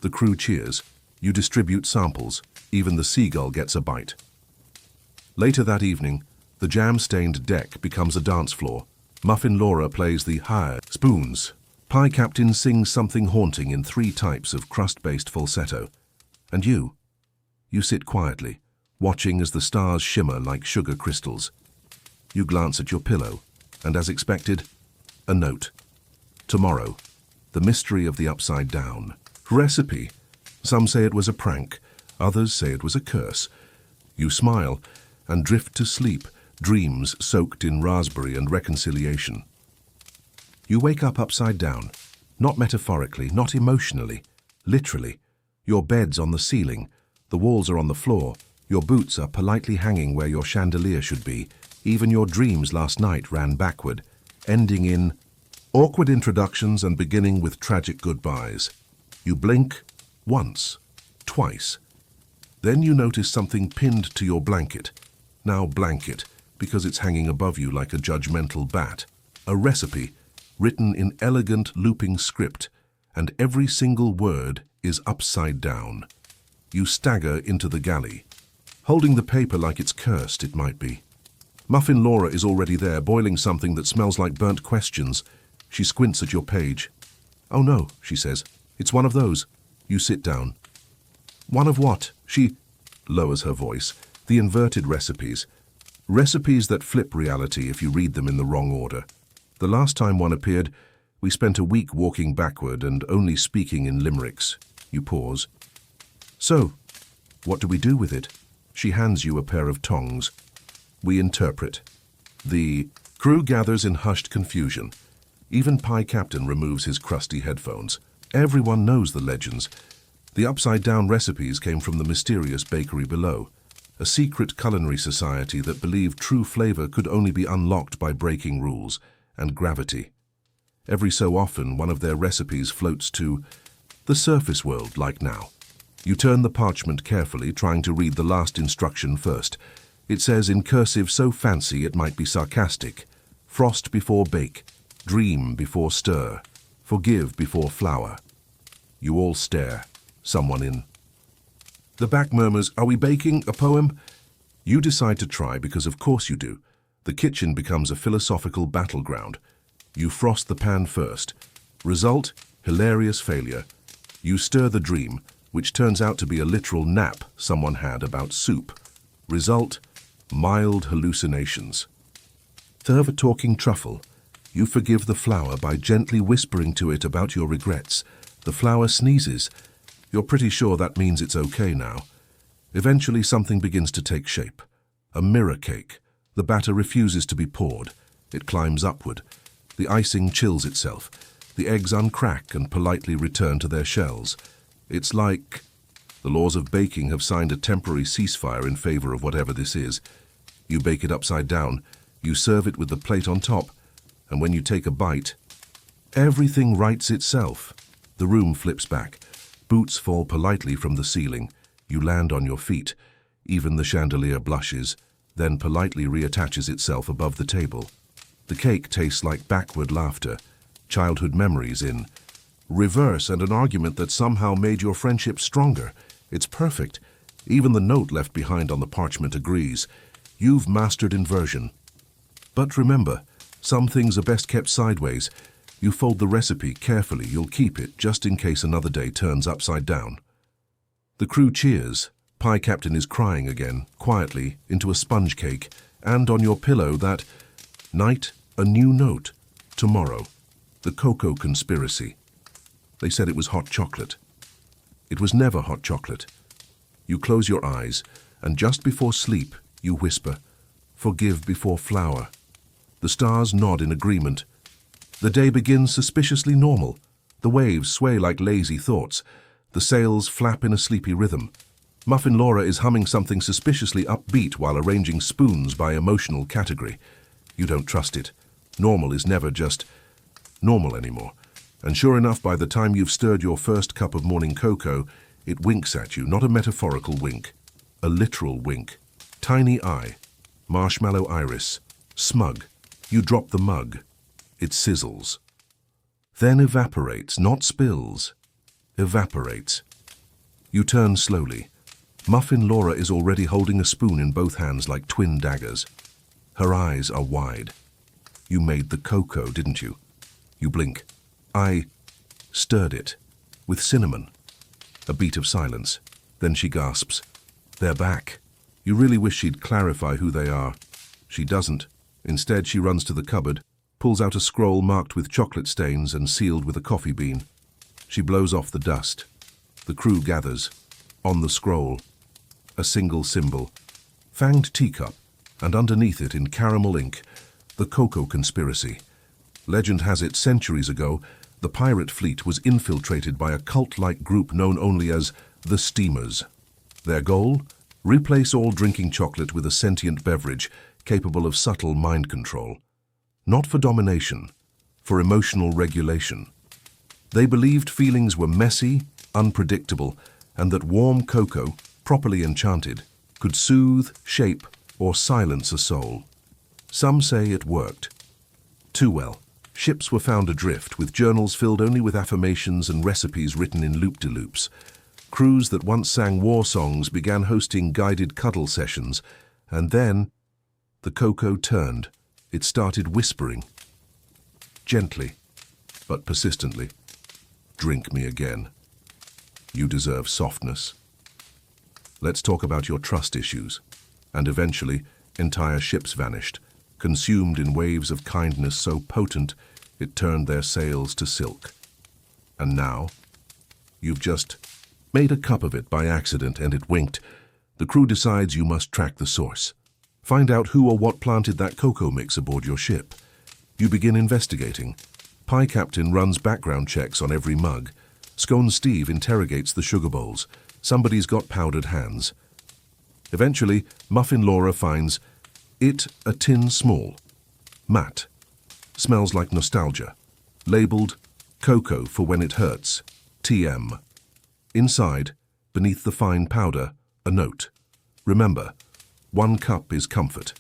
The crew cheers. You distribute samples. Even the seagull gets a bite. Later that evening, the jam-stained deck becomes a dance floor. Muffin Laura plays the high spoons. Pie Captain sings something haunting in 3 types of crust-based falsetto. And you sit quietly, watching as the stars shimmer like sugar crystals. You glance at your pillow, and as expected, a note. Tomorrow, the mystery of the upside down. Recipe. Some say it was a prank, others say it was a curse. You smile and drift to sleep, dreams soaked in raspberry and reconciliation. You wake up upside down, not metaphorically, not emotionally, literally. Your bed's on the ceiling, the walls are on the floor, your boots are politely hanging where your chandelier should be. Even your dreams last night ran backward, ending in awkward introductions and beginning with tragic goodbyes. You blink once, twice. Then you notice something pinned to your blanket. Now blanket, because it's hanging above you like a judgmental bat. A recipe, written in elegant looping script, and every single word is upside down. You stagger into the galley, holding the paper like it's cursed, it might be. Muffin Laura is already there, boiling something that smells like burnt questions. She squints at your page. Oh no, she says. It's one of those. You sit down. One of what? She lowers her voice. The inverted recipes. Recipes that flip reality if you read them in the wrong order. The last time one appeared, we spent a week walking backward and only speaking in limericks. You pause. So, what do we do with it? She hands you a pair of tongs. We interpret. The crew gathers in hushed confusion. Even Pie Captain removes his crusty headphones. Everyone knows the legends. The upside-down recipes came from the mysterious bakery below, a secret culinary society that believed true flavor could only be unlocked by breaking rules and gravity. Every so often, one of their recipes floats to the surface world, like now. You turn the parchment carefully, trying to read the last instruction first. It says in cursive so fancy it might be sarcastic. Frost before bake, dream before stir, forgive before flower. You all stare, someone in. The back murmurs, "Are we baking a poem?" You decide to try because of course you do. The kitchen becomes a philosophical battleground. You frost the pan first. Result, hilarious failure. You stir the dream, which turns out to be a literal nap someone had about soup. Result, mild hallucinations. Serve a talking truffle. You forgive the flower by gently whispering to it about your regrets. The flower sneezes. You're pretty sure that means it's okay now. Eventually something begins to take shape. A mirror cake. The batter refuses to be poured. It climbs upward. The icing chills itself. The eggs uncrack and politely return to their shells. It's like the laws of baking have signed a temporary ceasefire in favor of whatever this is. You bake it upside down. You serve it with the plate on top. And when you take a bite, everything rights itself. The room flips back. Boots fall politely from the ceiling. You land on your feet. Even the chandelier blushes, then politely reattaches itself above the table. The cake tastes like backward laughter, childhood memories in reverse, and an argument that somehow made your friendship stronger. It's perfect. Even the note left behind on the parchment agrees. You've mastered inversion. But remember, some things are best kept sideways. You fold the recipe carefully. You'll keep it just in case another day turns upside down. The crew cheers. Pie Captain is crying again, quietly, into a sponge cake, and on your pillow that night, a new note. Tomorrow, the cocoa conspiracy. They said it was hot chocolate. It was never hot chocolate. You close your eyes, and just before sleep, you whisper, "Forgive before flower." The stars nod in agreement. The day begins suspiciously normal. The waves sway like lazy thoughts. The sails flap in a sleepy rhythm. Muffin Laura is humming something suspiciously upbeat while arranging spoons by emotional category. You don't trust it. Normal is never just normal anymore. And sure enough, by the time you've stirred your first cup of morning cocoa, it winks at you, not a metaphorical wink, a literal wink. Tiny eye, marshmallow iris, smug. You drop the mug. It sizzles. Then evaporates, not spills. Evaporates. You turn slowly. Muffin Laura is already holding a spoon in both hands like twin daggers. Her eyes are wide. You made the cocoa, didn't you? You blink. I stirred it. With cinnamon. A beat of silence. Then she gasps. They're back. You really wish she'd clarify who they are. She doesn't. Instead, she runs to the cupboard, pulls out a scroll marked with chocolate stains and sealed with a coffee bean. She blows off the dust. The crew gathers. On the scroll, a single symbol. Fanged teacup, and underneath it in caramel ink, the cocoa conspiracy. Legend has it centuries ago, the pirate fleet was infiltrated by a cult-like group known only as the Steamers. Their goal? Replace all drinking chocolate with a sentient beverage capable of subtle mind control. Not for domination, for emotional regulation. They believed feelings were messy, unpredictable, and that warm cocoa, properly enchanted, could soothe, shape, or silence a soul. Some say it worked. Too well. Ships were found adrift, with journals filled only with affirmations and recipes written in loop-de-loops. Crews that once sang war songs began hosting guided cuddle sessions, and then the cocoa turned. It started whispering. Gently, but persistently. Drink me again. You deserve softness. Let's talk about your trust issues. And eventually, entire ships vanished, consumed in waves of kindness so potent it turned their sails to silk. And now, you've just made a cup of it by accident and it winked. The crew decides you must track the source. Find out who or what planted that cocoa mix aboard your ship. You begin investigating. Pie Captain runs background checks on every mug. Scone Steve interrogates the sugar bowls. Somebody's got powdered hands. Eventually, Muffin Laura finds it a tin small. Matte. Smells like nostalgia. Labeled cocoa for when it hurts. TM. Inside, beneath the fine powder, a note. Remember, 1 cup is comfort.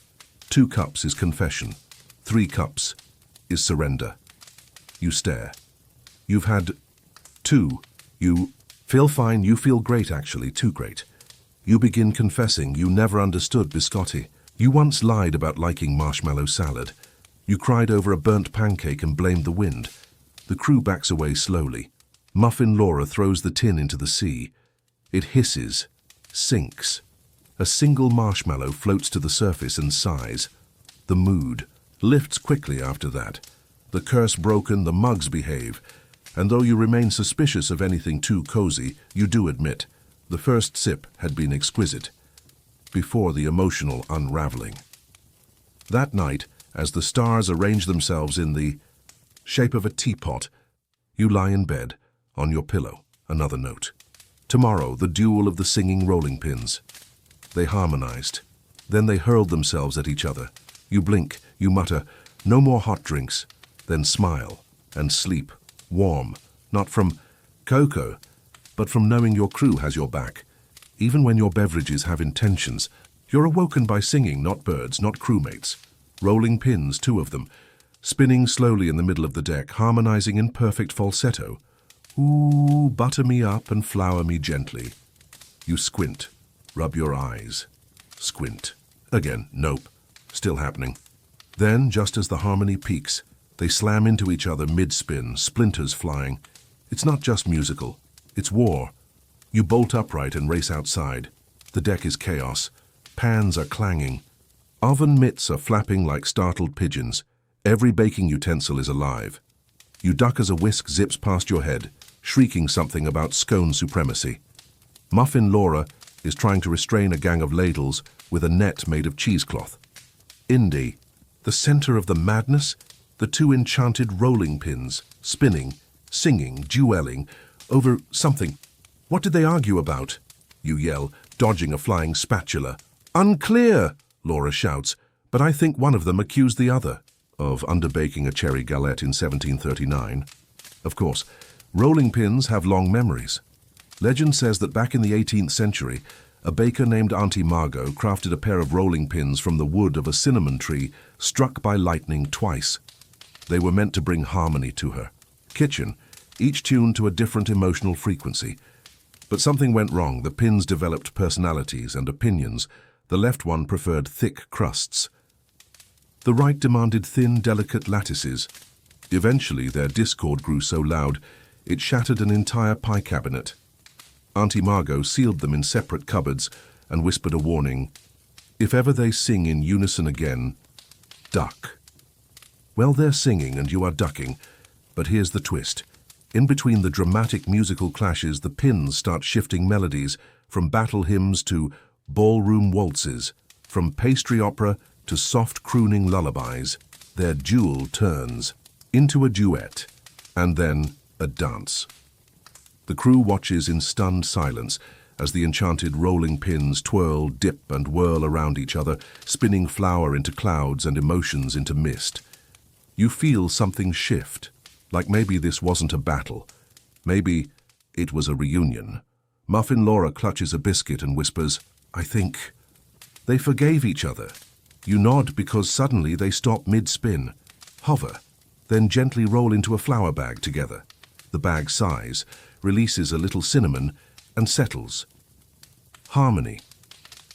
2 cups is confession. 3 cups is surrender. You stare. You've had 2. You feel fine, you feel great actually, too great. You begin confessing you never understood biscotti. You once lied about liking marshmallow salad. You cried over a burnt pancake and blamed the wind. The crew backs away slowly. Muffin Laura throws the tin into the sea. It hisses, sinks. A single marshmallow floats to the surface and sighs. The mood lifts quickly after that. The curse broken, the mugs behave. And though you remain suspicious of anything too cozy, you do admit the first sip had been exquisite, before the emotional unraveling. That night, as the stars arrange themselves in the shape of a teapot, you lie in bed, on your pillow, another note. Tomorrow, the duel of the singing rolling pins. They harmonized. Then they hurled themselves at each other. You blink, you mutter, no more hot drinks, then smile and sleep, warm, not from cocoa, but from knowing your crew has your back. Even when your beverages have intentions, you're awoken by singing, not birds, not crewmates. Rolling pins, 2 of them, spinning slowly in the middle of the deck, harmonizing in perfect falsetto. Ooh, butter me up and flour me gently. You squint, rub your eyes. Squint. Again, nope, still happening. Then, just as the harmony peaks, they slam into each other mid-spin, splinters flying. It's not just musical, it's war. You bolt upright and race outside. The deck is chaos. Pans are clanging. Oven mitts are flapping like startled pigeons. Every baking utensil is alive. You duck as a whisk zips past your head, shrieking something about scone supremacy. Muffin Laura is trying to restrain a gang of ladles with a net made of cheesecloth. Indy, the center of the madness, the 2 enchanted rolling pins, spinning, singing, duelling, over something. What did they argue about? You yell, dodging a flying spatula. Unclear, Laura shouts, but I think one of them accused the other of underbaking a cherry galette in 1739. Of course, rolling pins have long memories. Legend says that back in the 18th century, a baker named Auntie Margot crafted a pair of rolling pins from the wood of a cinnamon tree struck by lightning twice. They were meant to bring harmony to her kitchen, each tuned to a different emotional frequency. But something went wrong. The pins developed personalities and opinions. The left one preferred thick crusts. The right demanded thin, delicate lattices. Eventually, their discord grew so loud, it shattered an entire pie cabinet. Auntie Margot sealed them in separate cupboards and whispered a warning. If ever they sing in unison again, duck. Well, they're singing and you are ducking, but here's the twist. In between the dramatic musical clashes, the pins start shifting melodies, from battle hymns to ballroom waltzes, from pastry opera to soft crooning lullabies. Their duel turns into a duet, and then a dance. The crew watches in stunned silence as the enchanted rolling pins twirl, dip, and whirl around each other, spinning flour into clouds and emotions into mist. You feel something shift, like maybe this wasn't a battle. Maybe it was a reunion. Muffin Laura clutches a biscuit and whispers, I think. They forgave each other. You nod because suddenly they stop mid-spin, hover, then gently roll into a flour bag together. The bag sighs, releases a little cinnamon, and settles. Harmony.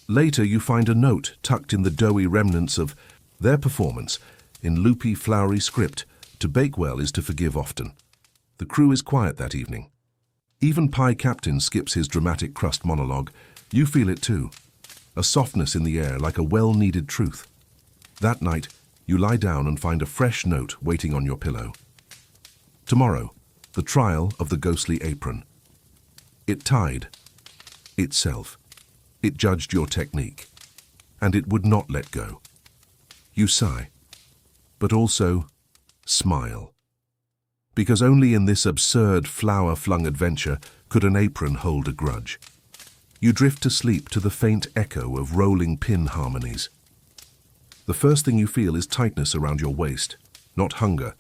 Later you find a note tucked in the doughy remnants of their performance, in loopy, flowery script. To bake well is to forgive often. The crew is quiet that evening. Even Pie Captain skips his dramatic crust monologue. You feel it too. A softness in the air, like a well-needed truth. That night, you lie down and find a fresh note waiting on your pillow. Tomorrow, the trial of the ghostly apron. It tied itself. It judged your technique. And it would not let go. You sigh, but also smile. Because only in this absurd flower-flung adventure could an apron hold a grudge. You drift to sleep to the faint echo of rolling pin harmonies. The first thing you feel is tightness around your waist, not hunger,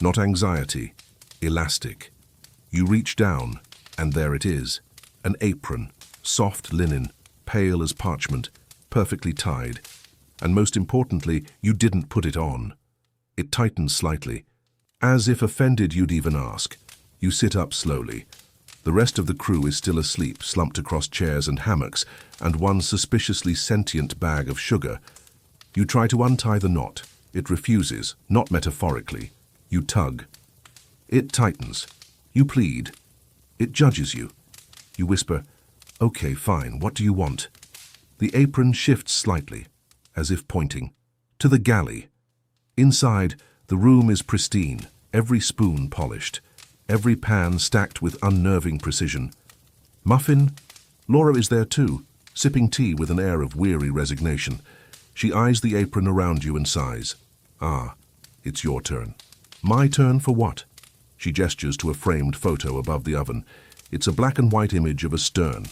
not anxiety, elastic. You reach down, and there it is, an apron, soft linen, pale as parchment, perfectly tied. And most importantly, you didn't put it on. It tightens slightly. As if offended you'd even ask. You sit up slowly. The rest of the crew is still asleep, slumped across chairs and hammocks, and one suspiciously sentient bag of sugar. You try to untie the knot. It refuses, not metaphorically. You tug. It tightens. You plead. It judges you. You whisper, "Okay, fine, what do you want?" The apron shifts slightly, as if pointing, to the galley. Inside, the room is pristine, every spoon polished, every pan stacked with unnerving precision. Muffin? Laura is there too, sipping tea with an air of weary resignation. She eyes the apron around you and sighs. "Ah, it's your turn." "My turn for what?" She gestures to a framed photo above the oven. It's a black and white image of a stern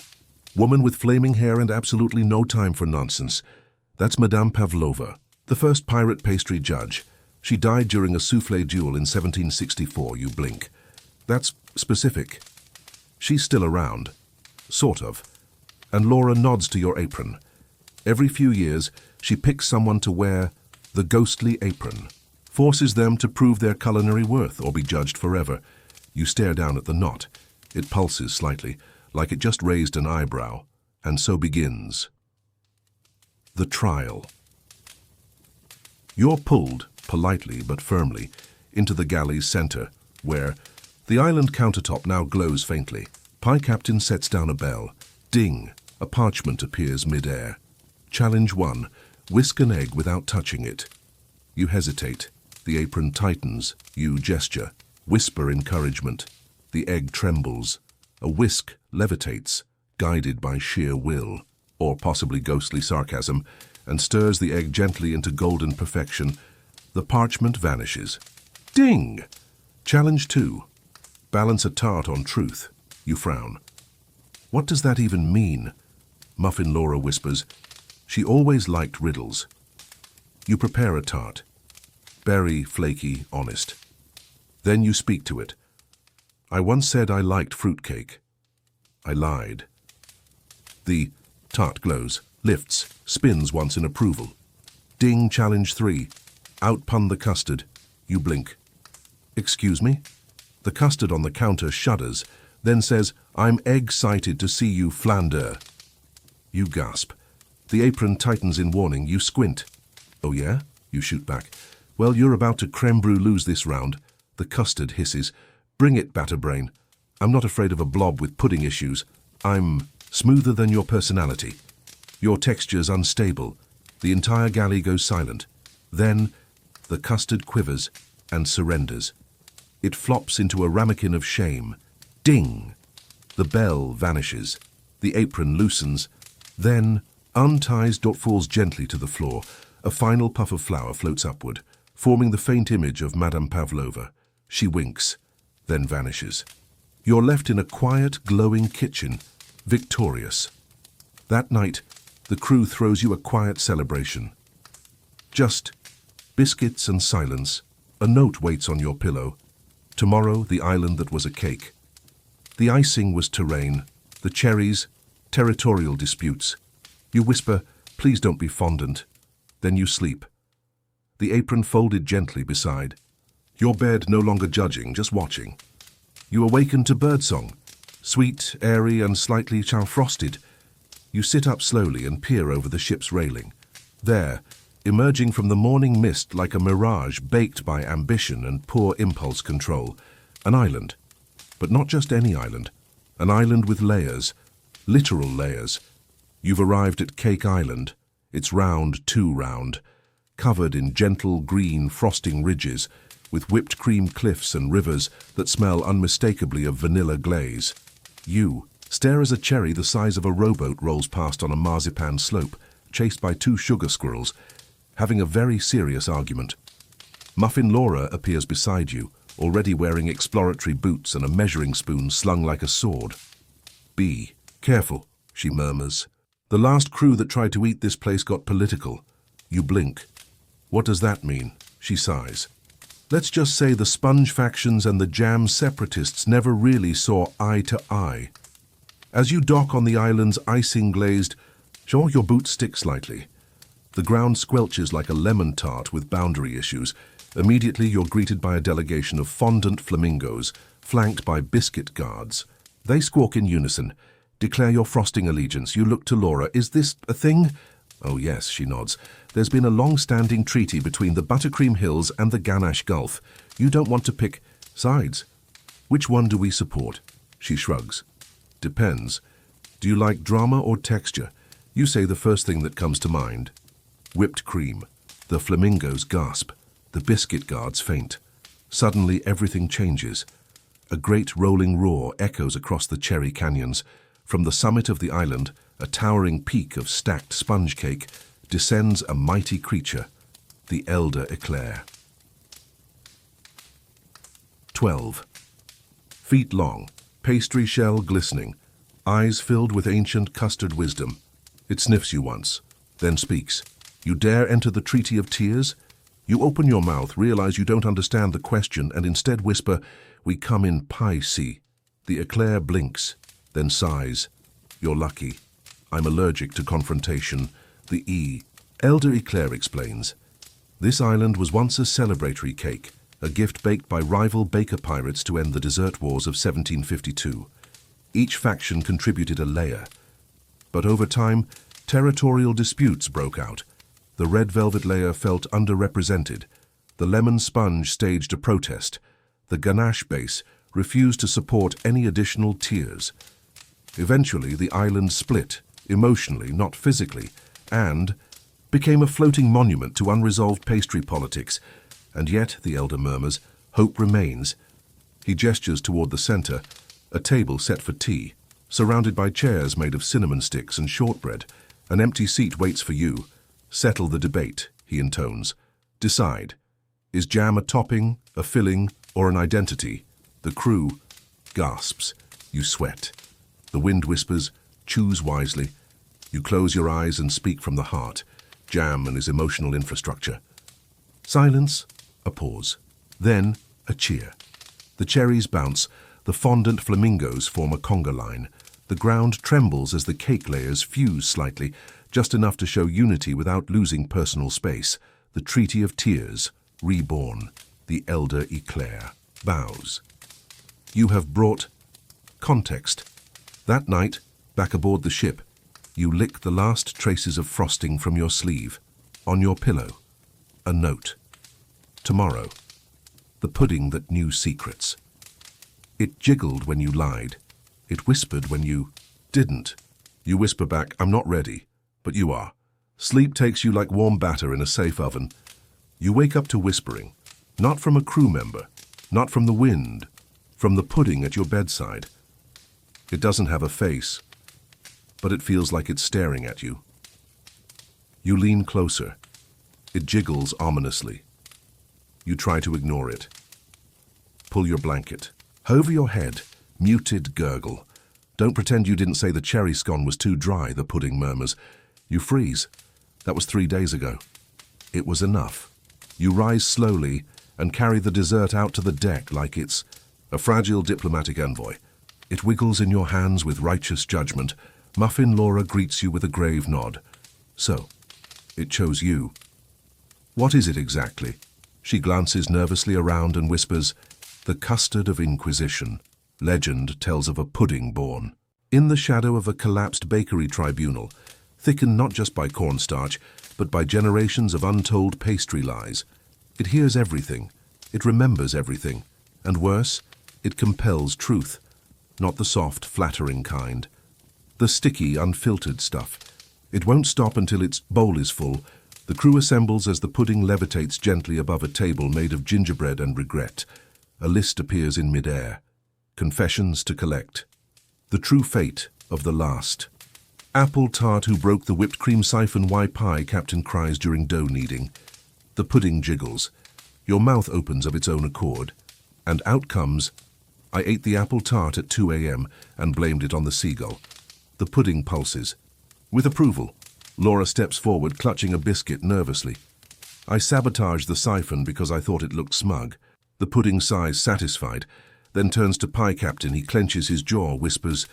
woman with flaming hair and absolutely no time for nonsense. That's Madame Pavlova, the first pirate pastry judge. She died during a soufflé duel in 1764, you blink. That's specific. She's still around. Sort of. And Laura nods to your apron. Every few years, she picks someone to wear the ghostly apron, forces them to prove their culinary worth or be judged forever. You stare down at the knot. It pulses slightly, like it just raised an eyebrow, and so begins. The trial. You're pulled, politely but firmly, into the galley's center, where the island countertop now glows faintly. Pie Captain sets down a bell. Ding! A parchment appears mid-air. Challenge 1. Whisk an egg without touching it. You hesitate. The apron tightens. You gesture. Whisper encouragement. The egg trembles. A whisk levitates, guided by sheer will, or possibly ghostly sarcasm, and stirs the egg gently into golden perfection. The parchment vanishes. Ding! Challenge 2. Balance a tart on truth. You frown. What does that even mean? Muffin Laura whispers. She always liked riddles. You prepare a tart. Berry, flaky, honest. Then you speak to it. I once said I liked fruitcake. I lied. The tart glows, lifts, spins once in approval. Ding, challenge 3. Outpun the custard. You blink. Excuse me? The custard on the counter shudders, then says, I'm egg-cited to see you flounder. You gasp. The apron tightens in warning. You squint. Oh yeah? You shoot back. Well, you're about to creme brulee lose this round. The custard hisses. Bring it, Batterbrain. I'm not afraid of a blob with pudding issues. I'm smoother than your personality. Your texture's unstable. The entire galley goes silent. Then, the custard quivers and surrenders. It flops into a ramekin of shame. Ding! The bell vanishes. The apron loosens. Then, unties. Falls gently to the floor. A final puff of flour floats upward, forming the faint image of Madame Pavlova. She winks, then vanishes. You're left in a quiet, glowing kitchen, victorious. That night, the crew throws you a quiet celebration. Just biscuits and silence. A note waits on your pillow. Tomorrow, the island that was a cake. The icing was terrain. The cherries, territorial disputes. You whisper, please don't be fondant. Then you sleep. The apron folded gently beside. Your bed no longer judging, just watching. You awaken to birdsong, sweet, airy, and slightly frosted. You sit up slowly and peer over the ship's railing. There, emerging from the morning mist like a mirage baked by ambition and poor impulse control, an island. But not just any island. An island with layers, literal layers. You've arrived at Cake Island. It's round, too round, covered in gentle green frosting ridges, with whipped cream cliffs and rivers that smell unmistakably of vanilla glaze. You stare as a cherry the size of a rowboat rolls past on a marzipan slope, chased by 2 sugar squirrels, having a very serious argument. Muffin Laura appears beside you, already wearing exploratory boots and a measuring spoon slung like a sword. Be careful, she murmurs. The last crew that tried to eat this place got political. You blink. What does that mean? She sighs. Let's just say the sponge factions and the jam separatists never really saw eye to eye. As you dock on the island's icing-glazed, sure, your boots stick slightly. The ground squelches like a lemon tart with boundary issues. Immediately you're greeted by a delegation of fondant flamingos, flanked by biscuit guards. They squawk in unison. Declare your frosting allegiance. You look to Laura. Is this a thing? Oh yes, she nods. There's been a long-standing treaty between the Buttercream Hills and the Ganache Gulf. You don't want to pick sides. Which one do we support? She shrugs. Depends. Do you like drama or texture? You say the first thing that comes to mind. Whipped cream. The flamingos gasp. The biscuit guards faint. Suddenly everything changes. A great rolling roar echoes across the cherry canyons. From the summit of the island, a towering peak of stacked sponge cake, descends a mighty creature, the elder eclair. 12. Feet long, pastry shell glistening, eyes filled with ancient custard wisdom. It sniffs you once, then speaks. You dare enter the Treaty of Tears? You open your mouth, realize you don't understand the question, and instead whisper, "We come in pie-see." The eclair blinks, then sighs. You're lucky. I'm allergic to confrontation. The E. Elder Eclair explains. This island was once a celebratory cake, a gift baked by rival baker pirates to end the desert wars of 1752. Each faction contributed a layer. But over time, territorial disputes broke out. The red velvet layer felt underrepresented. The lemon sponge staged a protest. The ganache base refused to support any additional tiers. Eventually, the island split, emotionally, not physically, and became a floating monument to unresolved pastry politics. And yet, the elder murmurs, hope remains. He gestures toward the center, a table set for tea, surrounded by chairs made of cinnamon sticks and shortbread. An empty seat waits for you. Settle the debate, he intones. Decide. Is jam a topping, a filling, or an identity? The crew gasps. You sweat. The wind whispers, choose wisely. You close your eyes and speak from the heart. Jam and his emotional infrastructure. Silence, a pause. Then, a cheer. The cherries bounce. The fondant flamingos form a conga line. The ground trembles as the cake layers fuse slightly, just enough to show unity without losing personal space. The Treaty of Tears, reborn. The elder Eclair bows. You have brought context. That night, back aboard the ship, you lick the last traces of frosting from your sleeve. On your pillow, a note. Tomorrow, the pudding that knew secrets. It jiggled when you lied. It whispered when you didn't. You whisper back, I'm not ready, but you are. Sleep takes you like warm batter in a safe oven. You wake up to whispering, not from a crew member, not from the wind, from the pudding at your bedside. It doesn't have a face, but it feels like it's staring at you. You lean closer. It jiggles ominously. You try to ignore it. Pull your blanket. Over your head, muted gurgle. Don't pretend you didn't say the cherry scone was too dry, the pudding murmurs. You freeze. That was 3 days ago. It was enough. You rise slowly and carry the dessert out to the deck like it's a fragile diplomatic envoy. It wiggles in your hands with righteous judgment. Muffin Laura greets you with a grave nod. So, it chose you. What is it exactly? She glances nervously around and whispers, the custard of Inquisition. Legend tells of a pudding born. In the shadow of a collapsed bakery tribunal, thickened not just by cornstarch, but by generations of untold pastry lies. It hears everything. It remembers everything. And worse, it compels truth. Not the soft, flattering kind. The sticky, unfiltered stuff. It won't stop until its bowl is full. The crew assembles as the pudding levitates gently above a table made of gingerbread and regret. A list appears in midair. Confessions to collect. The true fate of the last. Apple tart who broke the whipped cream siphon, why pie, Captain cries during dough kneading. The pudding jiggles. Your mouth opens of its own accord. And out comes, I ate the apple tart at 2 a.m. and blamed it on the seagull. The pudding pulses. With approval, Laura steps forward, clutching a biscuit nervously. I sabotaged the siphon because I thought it looked smug. The pudding sighs, satisfied, then turns to Pie Captain. He clenches his jaw, whispers,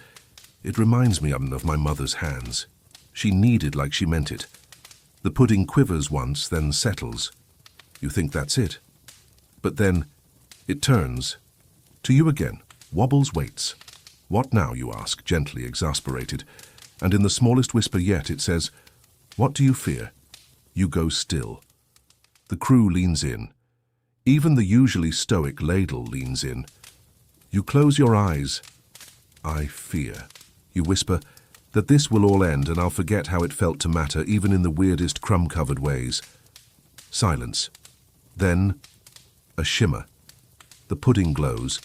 it reminds me of my mother's hands. She kneaded like she meant it. The pudding quivers once, then settles. You think that's it? But then, it turns. To you again, wobbles, waits. What now, you ask, gently exasperated. And in the smallest whisper yet, it says, what do you fear? You go still. The crew leans in. Even the usually stoic ladle leans in. You close your eyes. I fear, you whisper, that this will all end and I'll forget how it felt to matter even in the weirdest crumb-covered ways. Silence. Then, a shimmer. The pudding glows,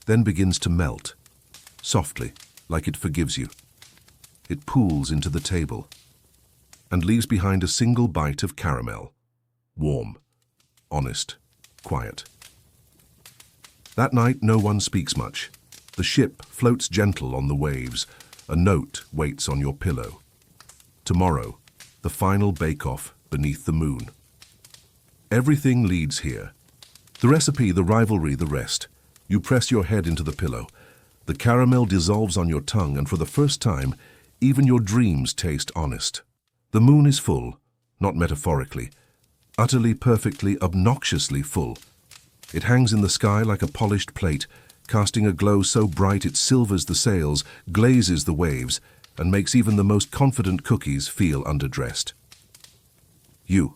then begins to melt, softly, like it forgives you. It pools into the table and leaves behind a single bite of caramel. Warm, honest, quiet. That night, no one speaks much. The ship floats gentle on the waves. A note waits on your pillow. Tomorrow, the final bake-off beneath the moon. Everything leads here. The recipe, the rivalry, the rest. You press your head into the pillow. The caramel dissolves on your tongue, and for the first time, even your dreams taste honest. The moon is full, not metaphorically, utterly, perfectly, obnoxiously full. It hangs in the sky like a polished plate, casting a glow so bright it silvers the sails, glazes the waves, and makes even the most confident cookies feel underdressed. You.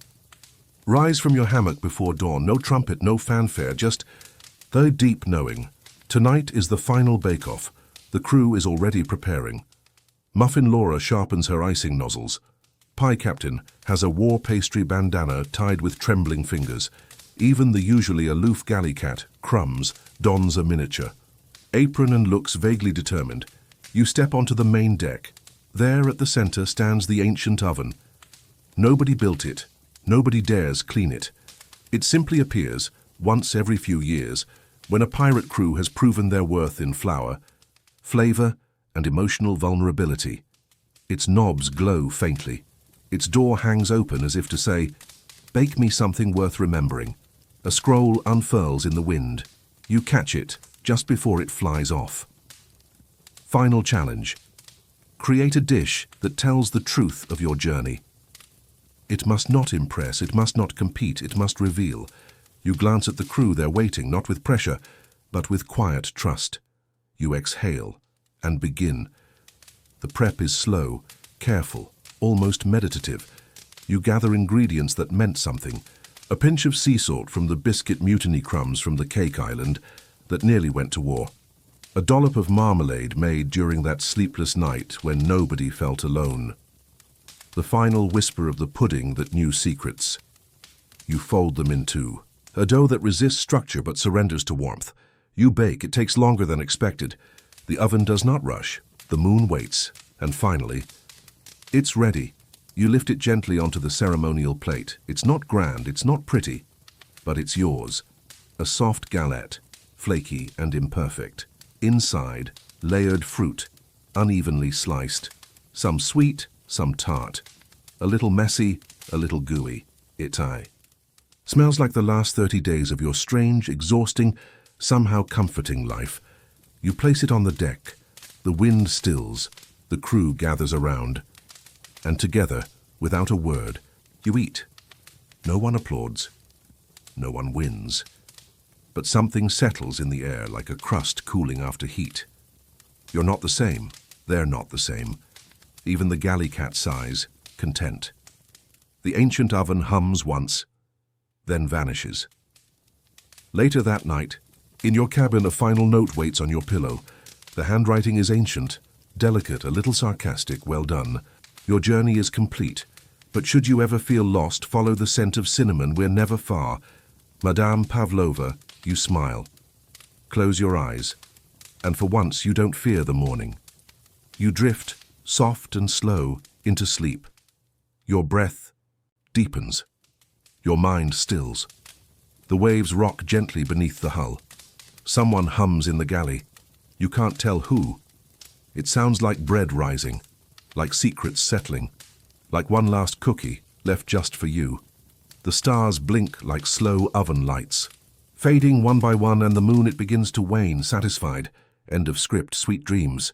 Rise from your hammock before dawn, no trumpet, no fanfare, just the deep knowing. Tonight is the final bake-off. The crew is already preparing. Muffin Laura sharpens her icing nozzles. Pie Captain has a war pastry bandana tied with trembling fingers. Even the usually aloof galley cat, Crumbs, dons a miniature. Apron and looks vaguely determined. You step onto the main deck. There at the center stands the ancient oven. Nobody built it. Nobody dares clean it. It simply appears, once every few years, when a pirate crew has proven their worth in flour, flavor, and emotional vulnerability. Its knobs glow faintly. Its door hangs open as if to say, bake me something worth remembering. A scroll unfurls in the wind. You catch it just before it flies off. Final challenge. Create a dish that tells the truth of your journey. It must not impress, it must not compete, it must reveal. You glance at the crew, they're waiting, not with pressure, but with quiet trust. You exhale and begin. The prep is slow, careful, almost meditative. You gather ingredients that meant something. A pinch of sea salt from the biscuit mutiny crumbs from the cake island that nearly went to war. A dollop of marmalade made during that sleepless night when nobody felt alone. The final whisper of the pudding that knew secrets. You fold them in two. A dough that resists structure but surrenders to warmth. You bake. It takes longer than expected. The oven does not rush. The moon waits. And finally, it's ready. You lift it gently onto the ceremonial plate. It's not grand, it's not pretty, but it's yours. A soft galette, flaky and imperfect. Inside, layered fruit, unevenly sliced. Some sweet, some tart. A little messy, a little gooey. Smells like the last 30 days of your strange, exhausting, somehow comforting life. You place it on the deck. The wind stills. The crew gathers around. And together, without a word, you eat. No one applauds. No one wins. But something settles in the air like a crust cooling after heat. You're not the same. They're not the same. Even the galley cat sighs, content. The ancient oven hums once, then vanishes. Later that night, in your cabin, a final note waits on your pillow. The handwriting is ancient, delicate, a little sarcastic, well done. Your journey is complete, but should you ever feel lost, follow the scent of cinnamon, we're never far. Madame Pavlova, you smile. Close your eyes, and for once you don't fear the morning. You drift, soft and slow, into sleep. Your breath deepens. Your mind stills. The waves rock gently beneath the hull. Someone hums in the galley. You can't tell who. It sounds like bread rising, like secrets settling, like one last cookie left just for you. The stars blink like slow oven lights. Fading one by one, and the moon, it begins to wane, satisfied. End of script, sweet dreams.